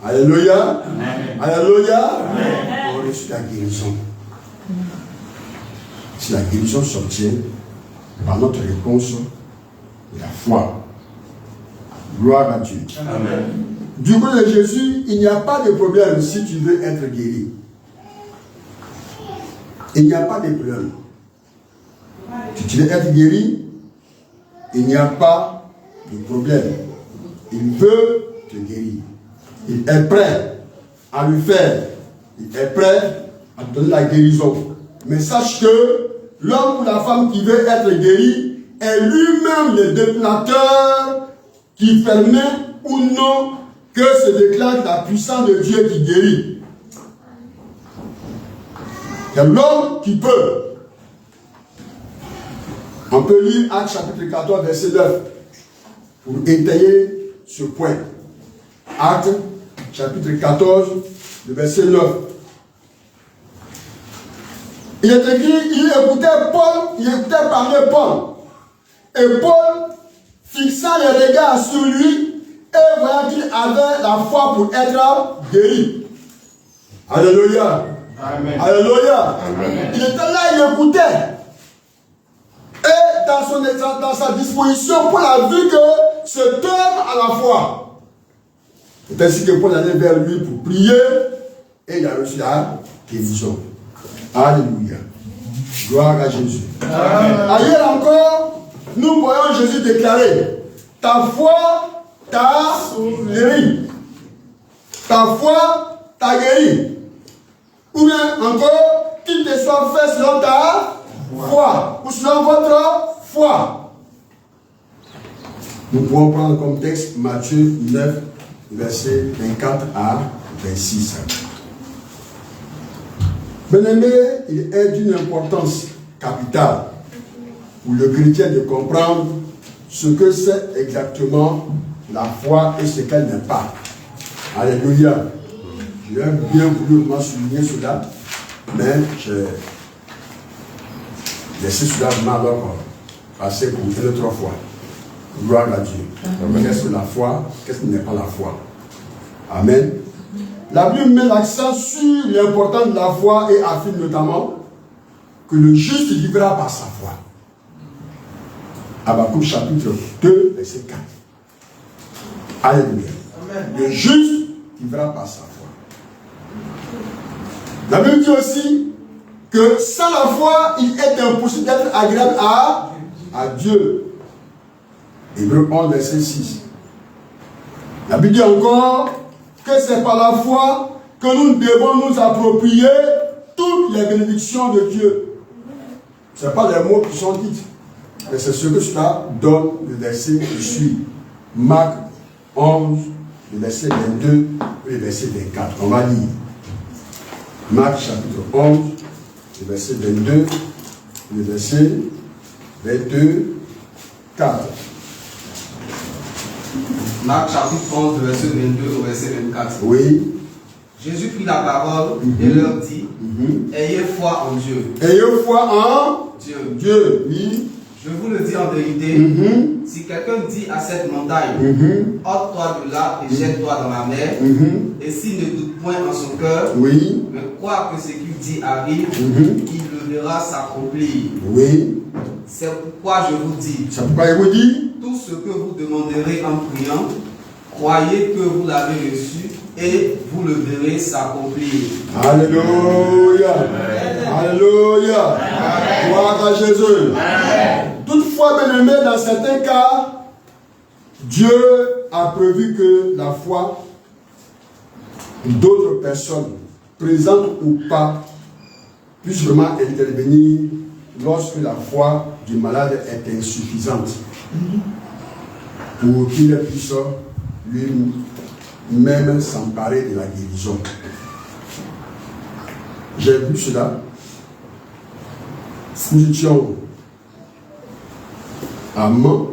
alléluia, amen. Alléluia, amen. On reçoit la guérison. Si la guérison s'obtient par notre réponse, la foi. Gloire à Dieu. Amen. Du côté de Jésus, il n'y a pas de problème si tu veux être guéri. Il n'y a pas de problème. Si tu veux être guéri, il n'y a pas de problème. Il veut te guérir. Il est prêt à le faire. Il est prêt à te donner la guérison. Mais sache que l'homme ou la femme qui veut être guéri est lui-même le détonateur qui permet ou non que se déclare la puissance de Dieu qui guérit. C'est l'homme qui peut. On peut lire Actes chapitre 14, verset 9 pour étayer ce point. Actes chapitre 14, le verset 9. Il est écrit, il écoutait parler Paul. Et Paul, fixant les regards sur lui, et voyant qu'il avait la foi pour être guéri. Alléluia. Amen. Alléluia. Amen. Il était là, il écoutait. Et dans sa disposition, Paul a vu que cet homme a la foi. C'est ainsi que Paul allait vers lui pour prier et il a reçu la guérison. Alléluia. Gloire à Jésus. Ailleurs encore, nous voyons Jésus déclarer: ta foi t'a guéri. Ta foi t'a guéri. Ou bien encore, qu'il te soit fait selon ta foi. Ou selon votre foi. Nous pouvons prendre comme texte Matthieu 9, versets 24 à 26. Bien-aimé, il est d'une importance capitale pour le chrétien de comprendre ce que c'est exactement la foi et ce qu'elle n'est pas. Alléluia. J'ai bien voulu vraiment souligner cela, mais j'ai laissé cela vraiment alors passer pour une autre fois. Gloire à Dieu. Qu'est-ce que la foi? Qu'est-ce qui n'est pas la foi? Amen. La Bible met l'accent sur l'importance de la foi et affirme notamment que le juste vivra par sa foi. Habakkuk chapitre 2, verset 4. Alléluia. Amen. Le juste vivra par sa foi. La Bible dit aussi que sans la foi, il est impossible d'être agréable à Dieu. Hébreux 11, verset 6. La Bible dit encore que c'est par la foi que nous devons nous approprier toutes les bénédictions de Dieu. Ce n'est pas les mots qui sont dits, mais c'est ce que cela donne le verset qui suit. Marc 11, le verset 22 et le verset 24. On va lire. Marc chapitre 11, le verset 22, le verset 22, 4. Marc chapitre 11, verset 22 au verset 24. Oui. Jésus prit la parole et leur dit: ayez foi en Dieu. Ayez foi en Dieu. Dieu. Oui. Je vous le dis en vérité, si quelqu'un dit à cette montagne, ôte-toi de là et jette-toi dans la mer, et s'il ne doute point en son cœur, mais croit que ce qu'il dit arrive, il le verra s'accomplir. Oui. C'est pourquoi je vous dis, tout ce que vous demanderez en priant, croyez que vous l'avez reçu et vous le verrez s'accomplir. Alléluia. Alléluia. Gloire à Jésus. Toutefois, bien-aimé, dans certains cas, Dieu a prévu que la foi d'autres personnes, présentes ou pas, puisse vraiment intervenir lorsque la foi du malade est insuffisante pour qu'il puisse lui-même s'emparer de la guérison. J'ai vu cela. Nous étions à Mans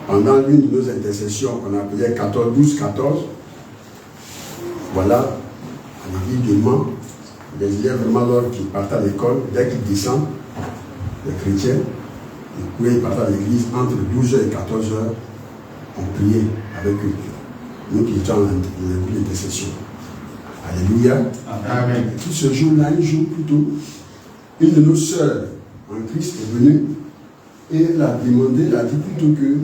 pendant l'une de nos intercessions qu'on appelait 12-14. Voilà, à l'église de Mans, les élèves vraiment lorsqu'ils partent à l'école, dès qu'ils descendent, les chrétiens, ils partent à l'église entre 12h et 14h, on priait avec eux. Nous qui étions en l'église d'intercession. Alléluia. Amen. Et tout ce jour-là, un jour plus tôt, une de nos sœurs en Christ est venue et elle a demandé, elle a dit plutôt que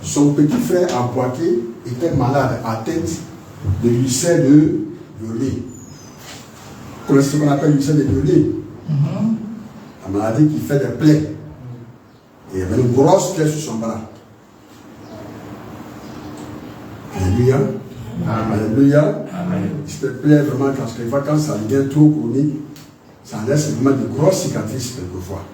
son petit frère à Poitiers était malade, atteint de l'ulcère de Viollet. Vous connaissez ce qu'on appelle l'ulcère de Viollet? La maladie qui fait des plaies. Et il y avait une grosse plaie sur son bras. Alléluia. Alléluia. Cette plaie vraiment, quand ça devient trop chronique, ça laisse vraiment de grosses cicatrices quelquefois.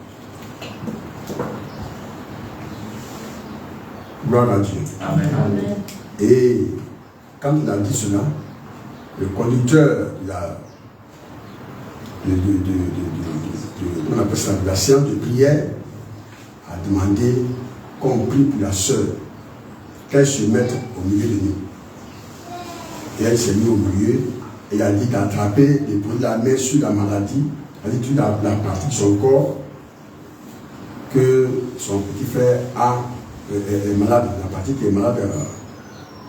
Gloire à Dieu. Amen. Et quand il a dit cela, le conducteur de la séance de prière a demandé qu'on prie pour la sœur, qu'elle se mette au milieu de nous. Et elle s'est mise au milieu et a dit d'attraper, de poser la main sur la maladie, elle a dit toute la partie de son corps que son petit frère est malade, la partie qui est malade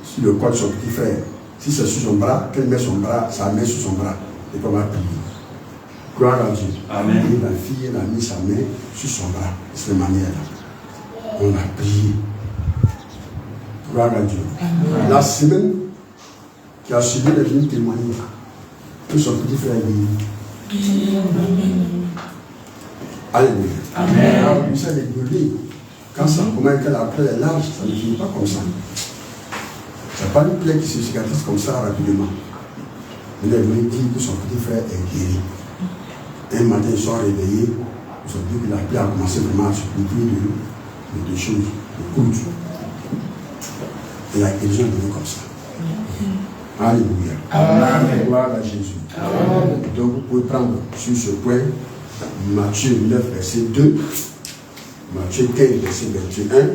sur le corps de son petit frère. Si c'est sur son bras, qu'elle met son bras, sa main sur son bras, et qu'on va prier. Gloire à Dieu. Amen. Et la fille, elle a mis sa main sur son bras, de cette manière-là. On a prié. Gloire à Dieu. Amen. La semaine qui a suivi, elle est venue témoigner que son petit frère est guéri. Alléluia. Amen. Alors, ça est guéri. Quand ça commence, que la plaie est large, ça ne finit pas comme ça. Ce n'est pas une plaie qui se cicatrise comme ça rapidement. Elle est venue dire que son petit frère est guéri. Un matin, ils sont réveillés, ils ont dit que la plaie a commencé vraiment à se couvrir de choses, de coudes. Et la guérison est venue comme ça. Alléluia. Amen. Gloire à Jésus. Amen. Donc vous pouvez prendre sur ce point Matthieu 9, verset 2, Matthieu 15, verset 21,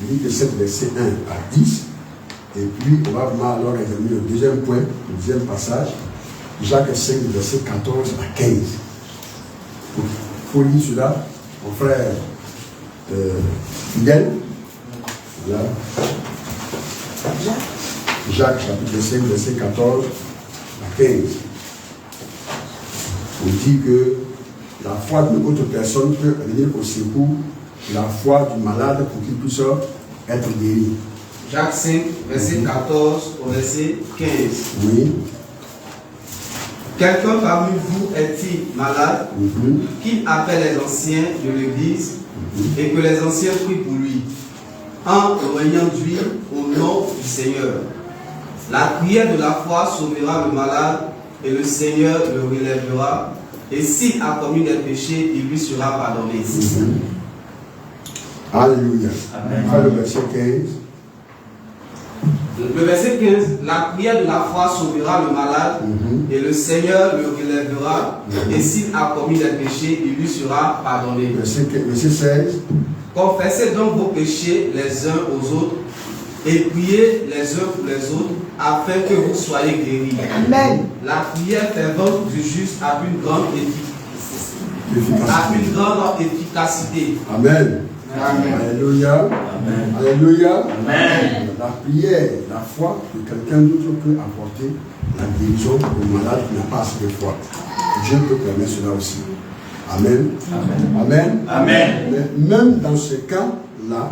Luc 7, verset 1 à 10, et puis on va vraiment alors examiner le deuxième point, le deuxième passage, Jacques 5, verset 14 à 15. Il faut lire cela, mon frère fidèle. Voilà. Jacques chapitre 5, verset 14 à 15. On dit que la foi d'une autre personne peut venir au secours de la foi du malade pour qu'il puisse être guéri. Jacques 5, verset 14 au verset 15. Oui. Quelqu'un parmi vous est-il malade, qu'il appelle les anciens de l'église et que les anciens prient pour lui, en l'oignant d'huile au nom du Seigneur. La prière de la foi sauvera le malade et le Seigneur le relèvera. Et s'il a commis des péchés, il lui sera pardonné. Alléluia. Amen. Le verset 15. Le verset 15. La prière de la foi sauvera le malade et le Seigneur le relèvera. Et s'il a commis des péchés, il lui sera pardonné. Verset 16. Confessez donc vos péchés les uns aux autres et priez les uns pour les autres afin que vous soyez guéris. Amen. La prière fervente du juste a une grande efficacité. efficacité. Amen. Amen. Alléluia. Amen. Alléluia. Amen. La prière, la foi que quelqu'un d'autre peut apporter la guérison au malade qui n'a pas assez de foi. Dieu peut permettre cela aussi. Amen. Amen. Amen. Amen. Mais même dans ce cas-là,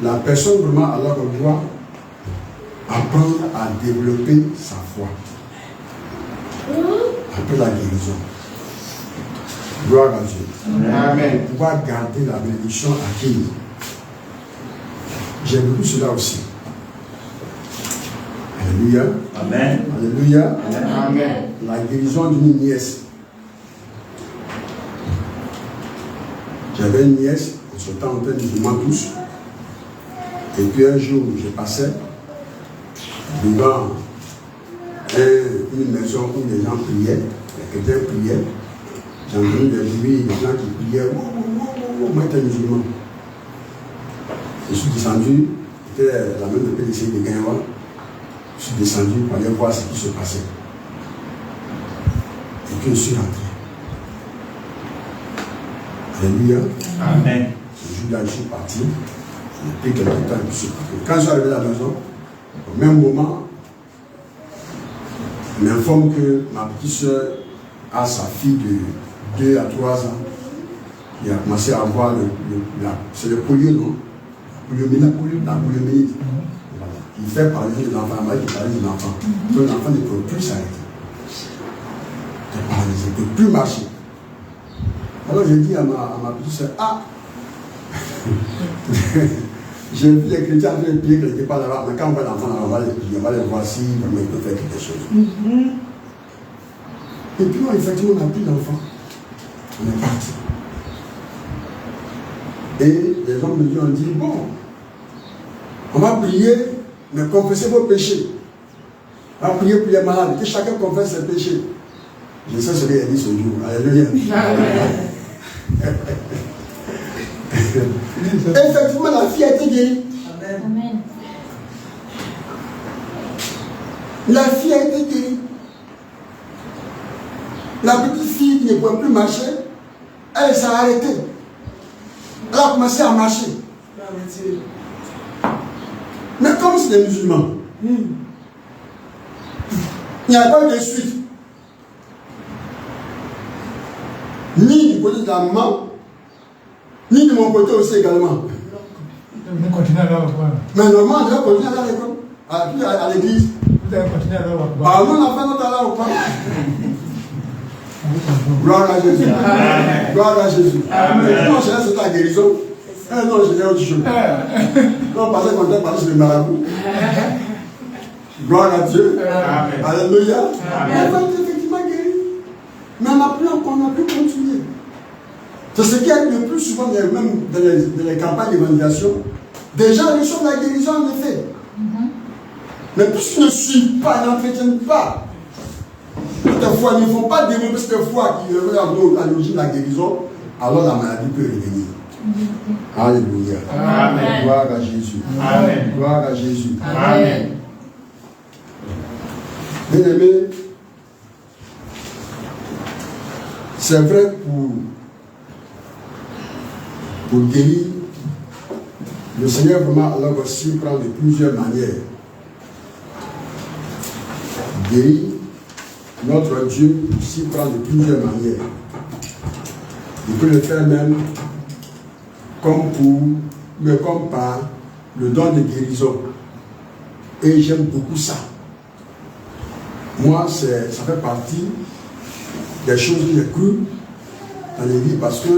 la personne vraiment alors doit apprendre à développer sa foi. Après la guérison. Gloire à Dieu. Amen. Pour pouvoir garder la bénédiction acquise. J'ai voulu cela aussi. Alléluia. Amen. Alléluia. Amen. La guérison d'une nièce. J'avais une nièce, on se temps en train de tous. Et puis un jour, je passais devant une maison où les gens priaient, quelqu'un priait. J'ai entendu des bruits, des gens qui priaient. Moi, j'étais musulman. Je suis descendu, c'était la même de PDC de Gaïwa. Je suis descendu pour aller voir ce qui se passait. Et puis je suis rentré. Alléluia. Amen. Ce jour-là, je suis parti. J'ai pris quelques temps et puis je suis parti. Quand je suis arrivé à la maison, au même moment, on m'informe que ma petite soeur a sa fille de 2 à 3 ans. Il a commencé à avoir c'est le polio, non? La poliomyélite. Voilà. Il fait parler des enfants, il parle des enfants. Donc l'enfant ne peut plus s'arrêter. Il ne peut plus marcher. Alors j'ai dit à ma petite soeur, j'ai vu les chrétiens faire prier quelque part là-bas, mais quand on voit l'enfant là, on va les voir si vraiment il peut faire quelque chose. Et puis effectivement, on n'a plus d'enfant. On est parti. Et les hommes de Dieu ont dit, bon, on va prier, mais confessez vos péchés. On va prier pour les malades, que chacun confesse ses péchés. Je sais ce qu'il a dit ce jour. Alléluia. Effectivement, la fille a été guérie. Amen. La fille a été guérie. La petite fille qui ne pouvait plus marcher, elle s'est arrêtée. Elle a commencé à marcher. Mais comme c'est des musulmans, il n'y a pas eu de suite. Ni du côté de la maman, ni de mon côté aussi également. Vous continuez à aller à l'école. Mais normalement, on doit continuer à aller à l'école, à l'église. Vous avez continué à aller à l'école. Ah, nous, on a fait notre aller au pas. Gloire à Jésus. Amen. Gloire à Jésus. Amen. Non, c'est ta guérison. Non, j'ai autre chose. Non, parce qu'on t'a parlé sur le marabout. Gloire à Dieu. Amen. Alléluia. Amen. Elle va être effectivement guérie. Mais on n'a plus continué. C'est ce qui arrive le plus souvent, même dans les campagnes d'évangélisation. Des gens reçoivent la guérison en effet. Mais puisqu'ils ne suivent pas, n'entretiennent pas cette foi, ils ne font pas développer cette foi qui est à l'origine de la guérison, alors la maladie peut revenir. Alléluia. Amen. Gloire à Jésus. Amen. Gloire à Jésus. Amen. Bien aimé, c'est vrai pour guérir, le Seigneur vraiment alors aussi prend de plusieurs manières. Guérir, notre Dieu s'y prend de plusieurs manières. Il peut le faire même comme par le don de guérison. Et j'aime beaucoup ça. Moi, ça fait partie des choses que j'ai cru dans les vies parce que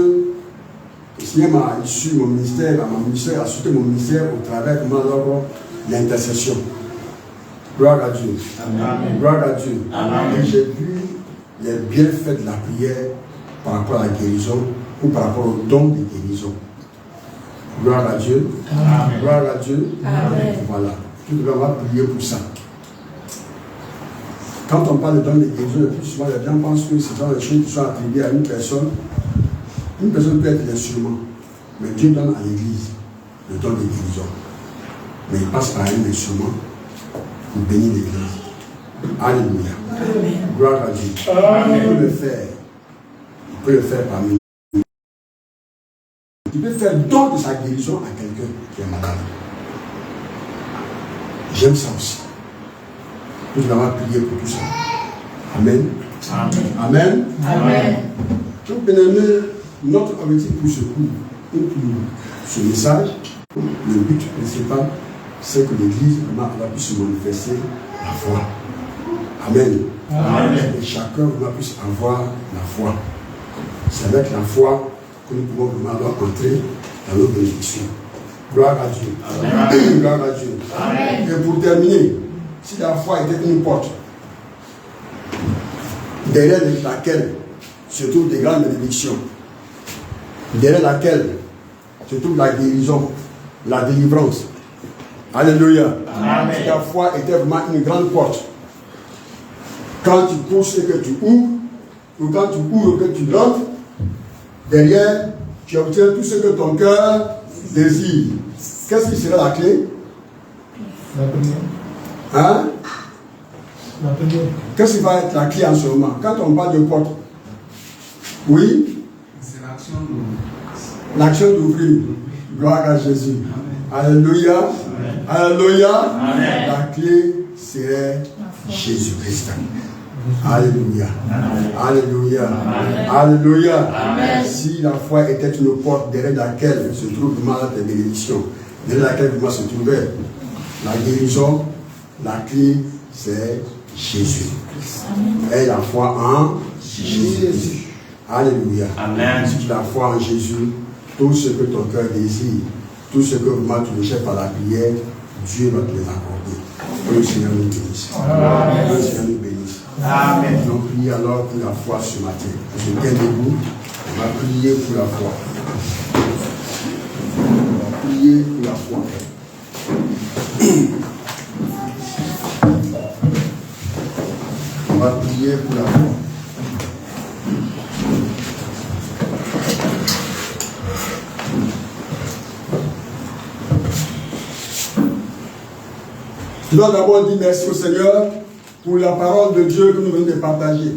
le Seigneur m'a issu mon ministère, a soutenu mon ministère au travers de l'intercession. Gloire à Dieu. Amen. Gloire à Dieu. Amen. Et j'ai vu les bienfaits de la prière par rapport à la guérison ou par rapport au don de guérison. Gloire à Dieu. Amen. Gloire à Dieu. Amen. Voilà. Tout le monde va prier pour ça. Quand on parle de don de guérison, le plus souvent les gens pensent que ce sont des choses qui sont attribuées à une personne. Une personne peut être l'instrument, mais Dieu donne à l'église le don de guérison. Mais il passe par un instrument pour bénir l'église. Alléluia. Amen. Gloire à Dieu. Amen. Il peut le faire. Il peut le faire parmi nous. Il peut faire don de sa guérison à quelqu'un qui est malade. J'aime ça aussi. Nous allons prier pour tout ça. Amen. Amen. Amen. Donc, bien aimé, notre objectif pour ce cours, pour ce message, le but principal, c'est que l'Église puisse se manifester la foi. Amen. Amen. Et chacun puisse avoir la foi. C'est avec la foi que nous pouvons vraiment entrer dans nos bénédictions. Gloire à Dieu. Amen. Gloire à Dieu. Amen. Et pour terminer, si la foi était une porte, derrière laquelle se trouvent des grandes bénédictions, derrière laquelle se trouve la guérison, la délivrance. Alléluia. Amen. Si la foi était vraiment une grande porte, quand tu pousses et que tu ouvres, ou quand tu ouvres et que tu rentres, derrière, tu obtiens tout ce que ton cœur désire. Qu'est-ce qui sera la clé? La prière. Hein? La prière. Qu'est-ce qui va être la clé en ce moment? Quand on parle de porte, oui? C'est l'action d'ouvrir. L'action d'ouvrir. Gloire à Jésus. Amen. Alléluia. Amen. Alléluia. Amen. La clé serait Jésus-Christ. Alléluia. Amen. Alléluia. Amen. Alléluia. Amen. Si la foi était une porte derrière laquelle se trouve vraiment tes bénédictions, derrière laquelle vraiment se trouvait la guérison, la clé, c'est Jésus. Et la foi en Jésus. Alléluia. Amen. Si tu as la foi en Jésus, tout ce que ton cœur désire, tout ce que vraiment tu recherches par la prière, Dieu va te les accorder. Que le Seigneur nous bénisse. Que le Seigneur nous bénisse. Amen. Nous prions alors pour la foi ce matin. Je viens debout. On va prier pour la foi. On va prier pour la foi. On va prier pour la foi. Je dois d'abord dire merci au Seigneur pour la parole de Dieu que nous venons de partager.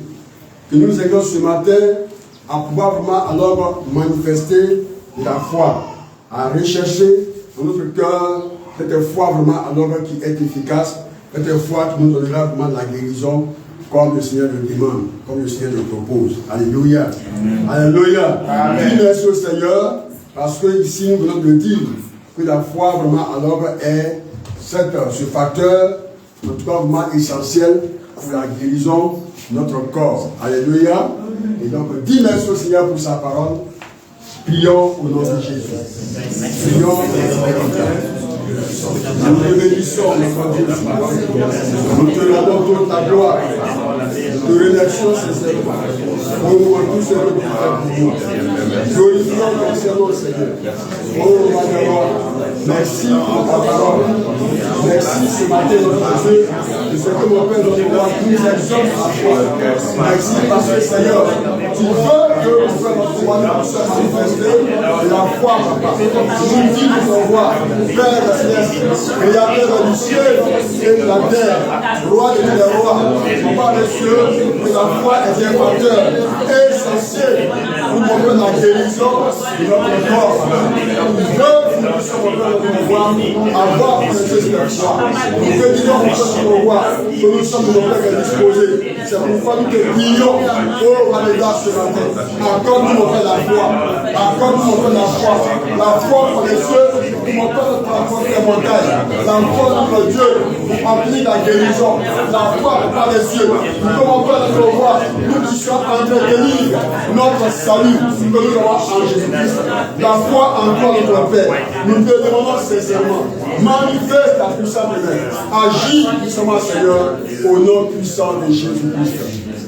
Que nous ayons ce matin à pouvoir vraiment alors manifester la foi, à rechercher dans notre cœur cette foi vraiment alors qui est efficace, cette foi qui nous donnera vraiment la guérison comme le Seigneur le demande, comme le Seigneur le propose. Alléluia. Amen. Alléluia. Dis merci au Seigneur parce que ici nous venons de dire que la foi vraiment alors est ce facteur, en tout cas vraiment essentiel pour la guérison de notre corps. Alléluia. Et donc, dis merci au Seigneur pour sa parole. Prions au nom de Jésus. Prions au nom de Jésus. Nous te bénissons, notre Dieu. Nous te rendons toute ta gloire. Nous te remercions, Seigneur, pour tout ce que tu fais pour nous. Glorifions ton nom, Seigneur. Oh, ma merci pour ta parole. Merci ce matin, notre Dieu, de ce que mon Père nous exhorte à toi. Merci parce que, Seigneur, tu veux que nous puissions manifester la foi, Papa. Nous dis de ton roi, Père créateur du ciel et de la terre, roi de tous les rois, Papa des cieux, que la foi est un facteur essentiel pour montrer la guérison de notre corps. Nous puissions avoir connaissance de la foi. Nous te disons, mon roi, que nous sommes de nos pères disposés. C'est pourquoi nous te prions, oh Valéda, ce matin. Accorde-nous, mon Père, la foi. Accorde-nous, mon Père, la foi. La foi pour les cieux, pour mon Père, notre rencontre des montagnes. La foi, notre Dieu, pour remplir la guérison. La foi pour les cieux, pour que mon Père, notre roi, nous puissions entretenir notre salut que nous avons en Jésus-Christ. La foi en toi, notre Père. Nous te demandons sincèrement, manifeste ta puissance de main. Agis puissamment, Seigneur, au nom puissant de Jésus-Christ.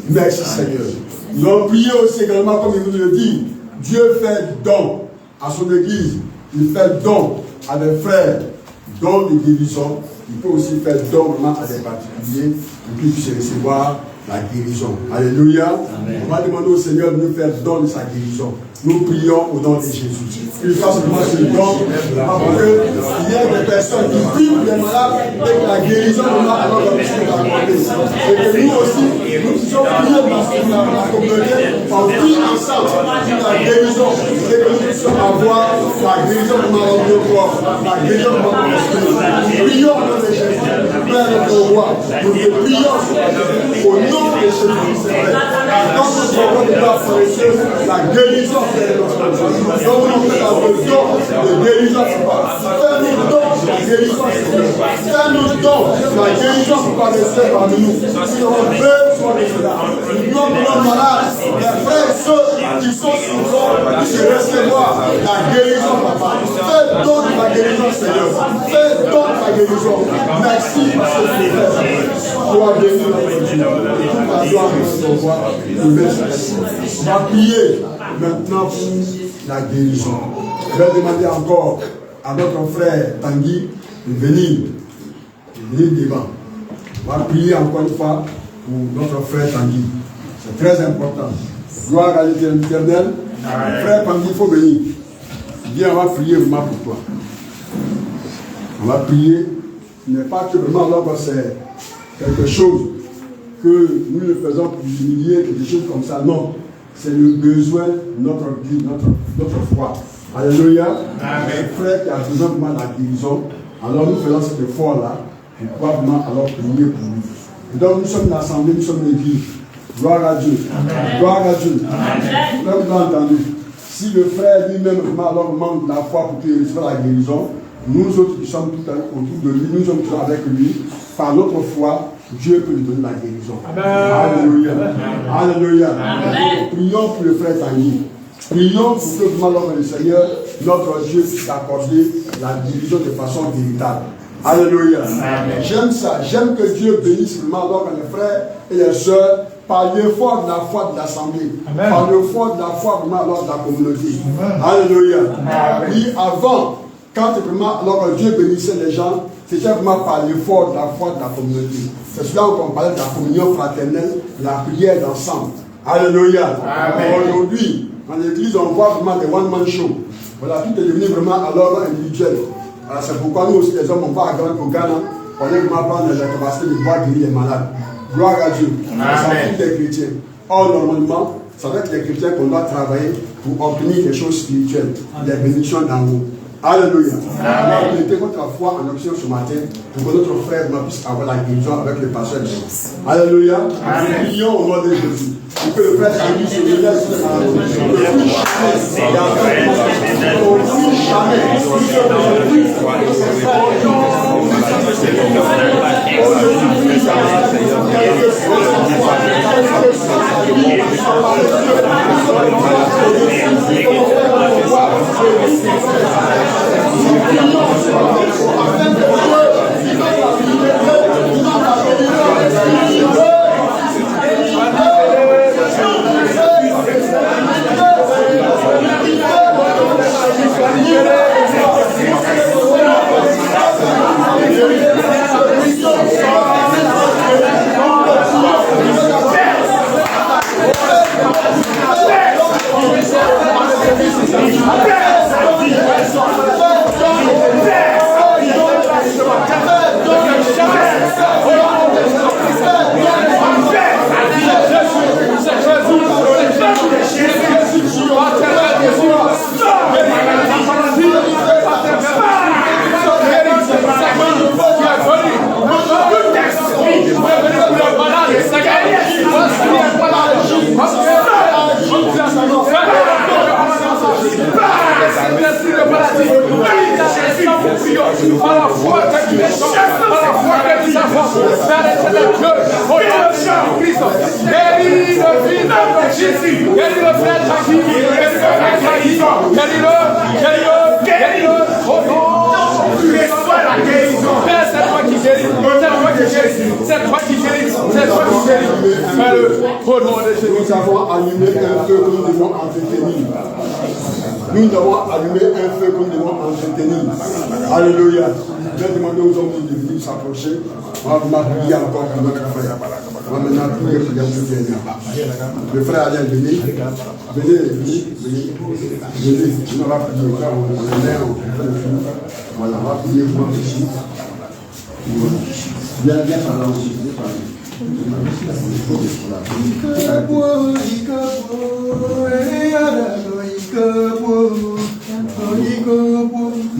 Merci, Seigneur. Nous allons prier aussi également, comme il vous le dit, Dieu fait don à son Église. Il fait don à des frères, don de guérison. Il peut aussi faire don vraiment à des particuliers pour qu'ils puissent recevoir la guérison. Alléluia. On va demander au Seigneur de nous faire don de sa guérison. Nous prions au nom de Jésus. Qu'il fasse vraiment ce don. Parce qu'il y a des personnes qui prient les malades et que la guérison de là, alors qu'on puisse l'accorder. Et que nous aussi, nous puissions prier parce que la communauté, on prie ensemble pour la guérison. Et que nous puissions avoir la guérison de notre corps, la guérison de notre esprit. Nous prions au nom de Jésus. Père notre roi, nous te prions au nom de Jésus. Quand nous avons de la précieuse, la guérison de notre corps. Donc nous faisons le don de guérison. Fais-nous don de la guérison. Fais-nous don de la guérison pour pas rester parmi nous. Si on veut, soit cela. Nous sommes malades, les frères et sœurs qui sont sous l'eau, qui recevoir la guérison, papa. Fais don de la guérison, Seigneur. Fais don de la guérison. Merci pour ce que tu fais. Toi, béni notre Dieu. Toute la gloire de ton roi. On va prier maintenant pour la guérison. Je vais demander encore à notre frère Tanguy de venir devant. On va prier encore une fois pour notre frère Tanguy. C'est très important. Gloire à l'Éternel. Frère Tanguy, il faut venir. Viens, on va prier vraiment pour toi. On va prier. Ce n'est pas que vraiment là, c'est quelque chose que nous le faisons pour humilier, des choses comme ça. Non. C'est le besoin de notre vie, notre foi. Alléluia. Amen. Un frère qui a besoin de la guérison. Alors nous faisons cet effort-là pour pouvoir vraiment alors prier pour lui. Et donc nous sommes l'assemblée, nous sommes l'église. Gloire à Dieu. Amen. Gloire à Dieu. Amen. Comme vous l'avez entendu, si le frère lui-même vraiment alors manque la foi pour qu'il reçoive la guérison, nous autres qui sommes tout autour de lui, nous sommes toujours avec lui, par notre foi, Dieu peut lui donner la guérison. Amen. Alléluia. Amen. Alléluia. Amen. Prions pour le frère Tanguy. Prions pour que vraiment le Seigneur, notre Dieu, puisse accorder la guérison de façon véritable. Alléluia. Amen. J'aime ça. J'aime que Dieu bénisse vraiment alors les frères et les sœurs par l'effort de la foi de l'assemblée, par l'effort de la foi vraiment alors de la communauté. Amen. Alléluia. Amen. Oui, avant, quand vraiment alors Dieu bénissait les gens, c'était vraiment par l'effort de la foi de la communauté. C'est cela qu'on parlait de la communion fraternelle, la prière d'ensemble. Alléluia. Aujourd'hui, dans l'église, on voit vraiment des one-man show. Voilà, tout est devenu vraiment alors individuel. Alors, c'est pourquoi nous aussi, les hommes, on va au Ghana, on est vraiment prendre la capacité de pouvoir guérir les malades. Gloire à Dieu. Ça fait des chrétiens. Or, normalement, ça va être les chrétiens qu'on doit travailler pour obtenir des choses spirituelles, des bénédictions d'en haut. Alléluia. Amen. Mettez votre foi en action ce matin pour que notre frère puisse avoir la guérison avec le pasteur. Alléluia. Prions au nom de Jésus. Pour que le frère Tanguy se relève sur la Nous avons allumé un feu que nous devons entretenir. Nous devons allumer un feu que nous devons entretenir. Alléluia. Je vais demander aux hommes de venir s'approcher. On va maintenant prier encore pour notre frère. On va maintenant prier pour les derniers. Le frère Alain, venez. Venez. On va prier. Voilà, on va prier pour moi ici. Viens par là aussi.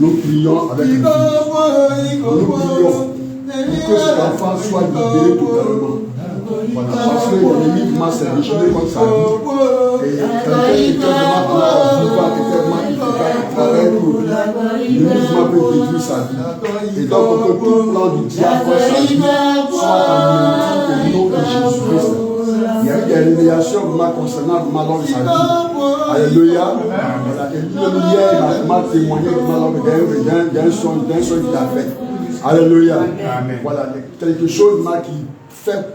Nous prions avec lui. Nous prions que cet enfant soit libéré totalement. Voilà, parce que l'ennemi m'a servi comme ça. Et quelqu'un qui était vraiment effectivement travaille pour lui, l'ennemi peut détruire sa vie. Et donc, pour que tout plan du diable soit sa vie soit anéanti au nom de Jésus-Christ. Il y a eu des révélations vraiment concernant le malheur de sa vie. Alléluia. Et lui, hier, il m'a témoigné d'un son qu'il a fait. Alléluia. Voilà, quelque chose qui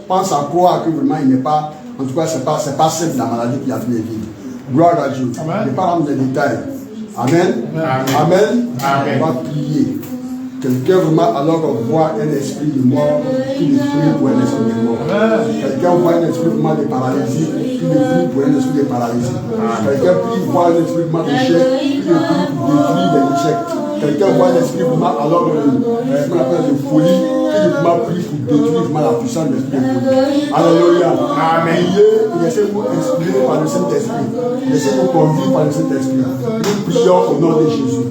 pense à croire que vraiment il n'est pas, en tout cas, c'est pas simple la maladie qui a fait vivre. Gloire à Dieu. Je ne vais pas rendre les détails. Amen. Amen. On va prier. Quelqu'un vraiment, alors qu'on voit un esprit de mort qui le prie pour un esprit de mort. Quelqu'un voit un esprit vraiment de paralysie qui le prie pour un esprit de paralysie. Quelqu'un voit un esprit vraiment d'échec qui le prie pour détruire les échecs. Quelqu'un voit un esprit vraiment, alors qu'on appelle de folie qui le prie pour détruire vraiment la puissance de l'esprit de folie. Alléluia. Priez, laissez-vous inspirer par le Saint-Esprit. Laissez-vous conduire par le Saint-Esprit. Nous prions au nom de Jésus.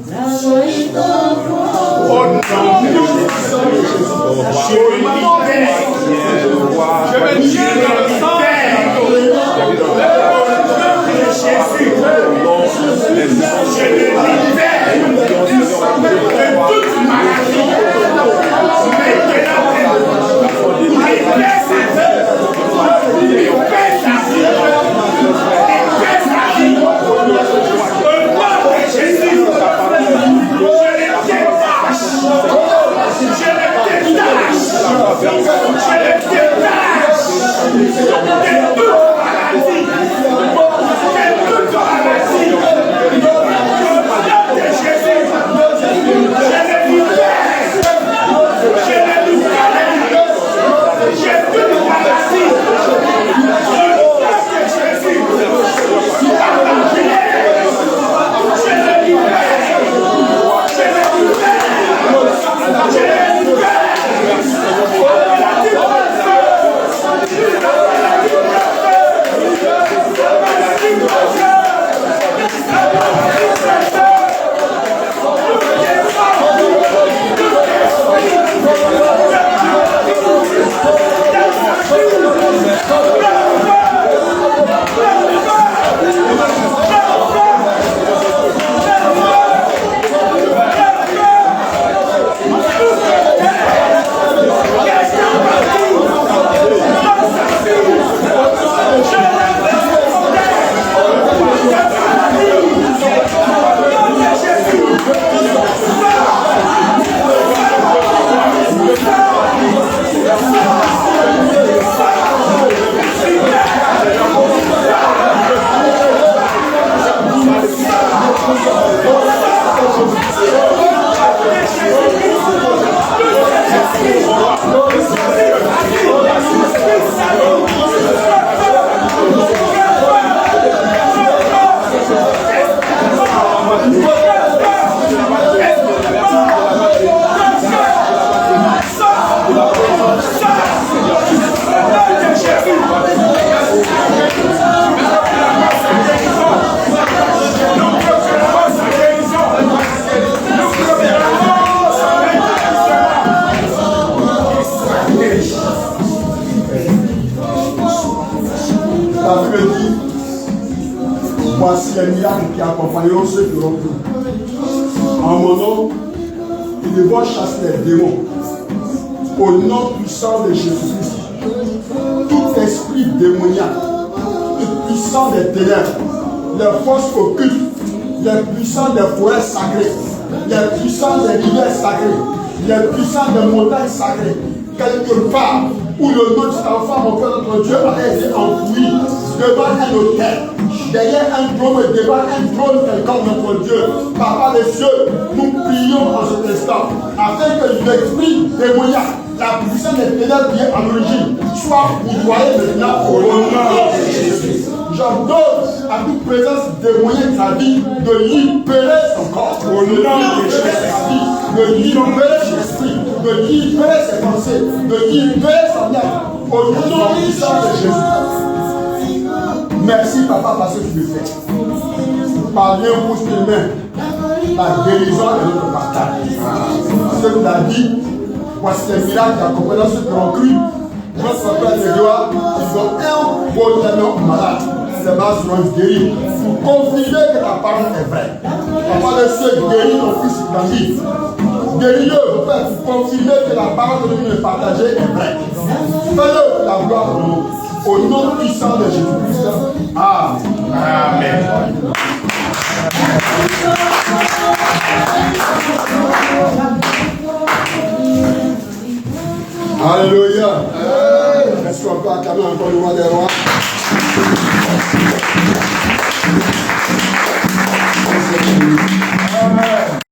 Je me tiens dans le sang je me libère de toute maladie. Voici les miracles qui accompagneront ceux qui auront cru. En mon nom, ils devront chasser les démons. Au nom puissant de Jésus-Christ, tout esprit démoniaque, toute puissance des ténèbres, les forces occultes, les puissances des forêts sacrées, les puissances des rivières sacrées, les puissances des montagnes sacrées, quelque part où le nom de cet enfant, mon Père notre Dieu, a été enfoui devant un hôtel. derrière un trône et devant un trône quelconque, notre Dieu. Papa des cieux, nous prions en cet instant afin que l'esprit démoniaque, la puissance des ténèbres qui est à l'origine, soit foudroyée maintenant au nom de Jésus. J'ordonne à toute présence démoniaque de sa vie de libérer son corps, au nom de libérer sa vie, de libérer son esprit, de libérer ses pensées, de libérer son âme, au nom de Jésus. Merci papa parce que tu le fais. Par lien bouche tes mains, la guérison est notre partage. Parce que tu l'as dit, voici les miracles qui accompagnent ceux qui ont cru. Notre Père de gloire, ils ont un beau talent malade. Ces malades seront guéris. Pour confirmer que ta parole est vraie. Papa de cieux, guéris ton fils David. Guéris-le, Père, pour confirmer que la parole que nous partagée est vraie. Fais-le la gloire de nous. Au nom puissant de Jésus-Christ. Amen. Amen. Alléluia. Est-ce qu'on peut acclamer encore le roi des rois?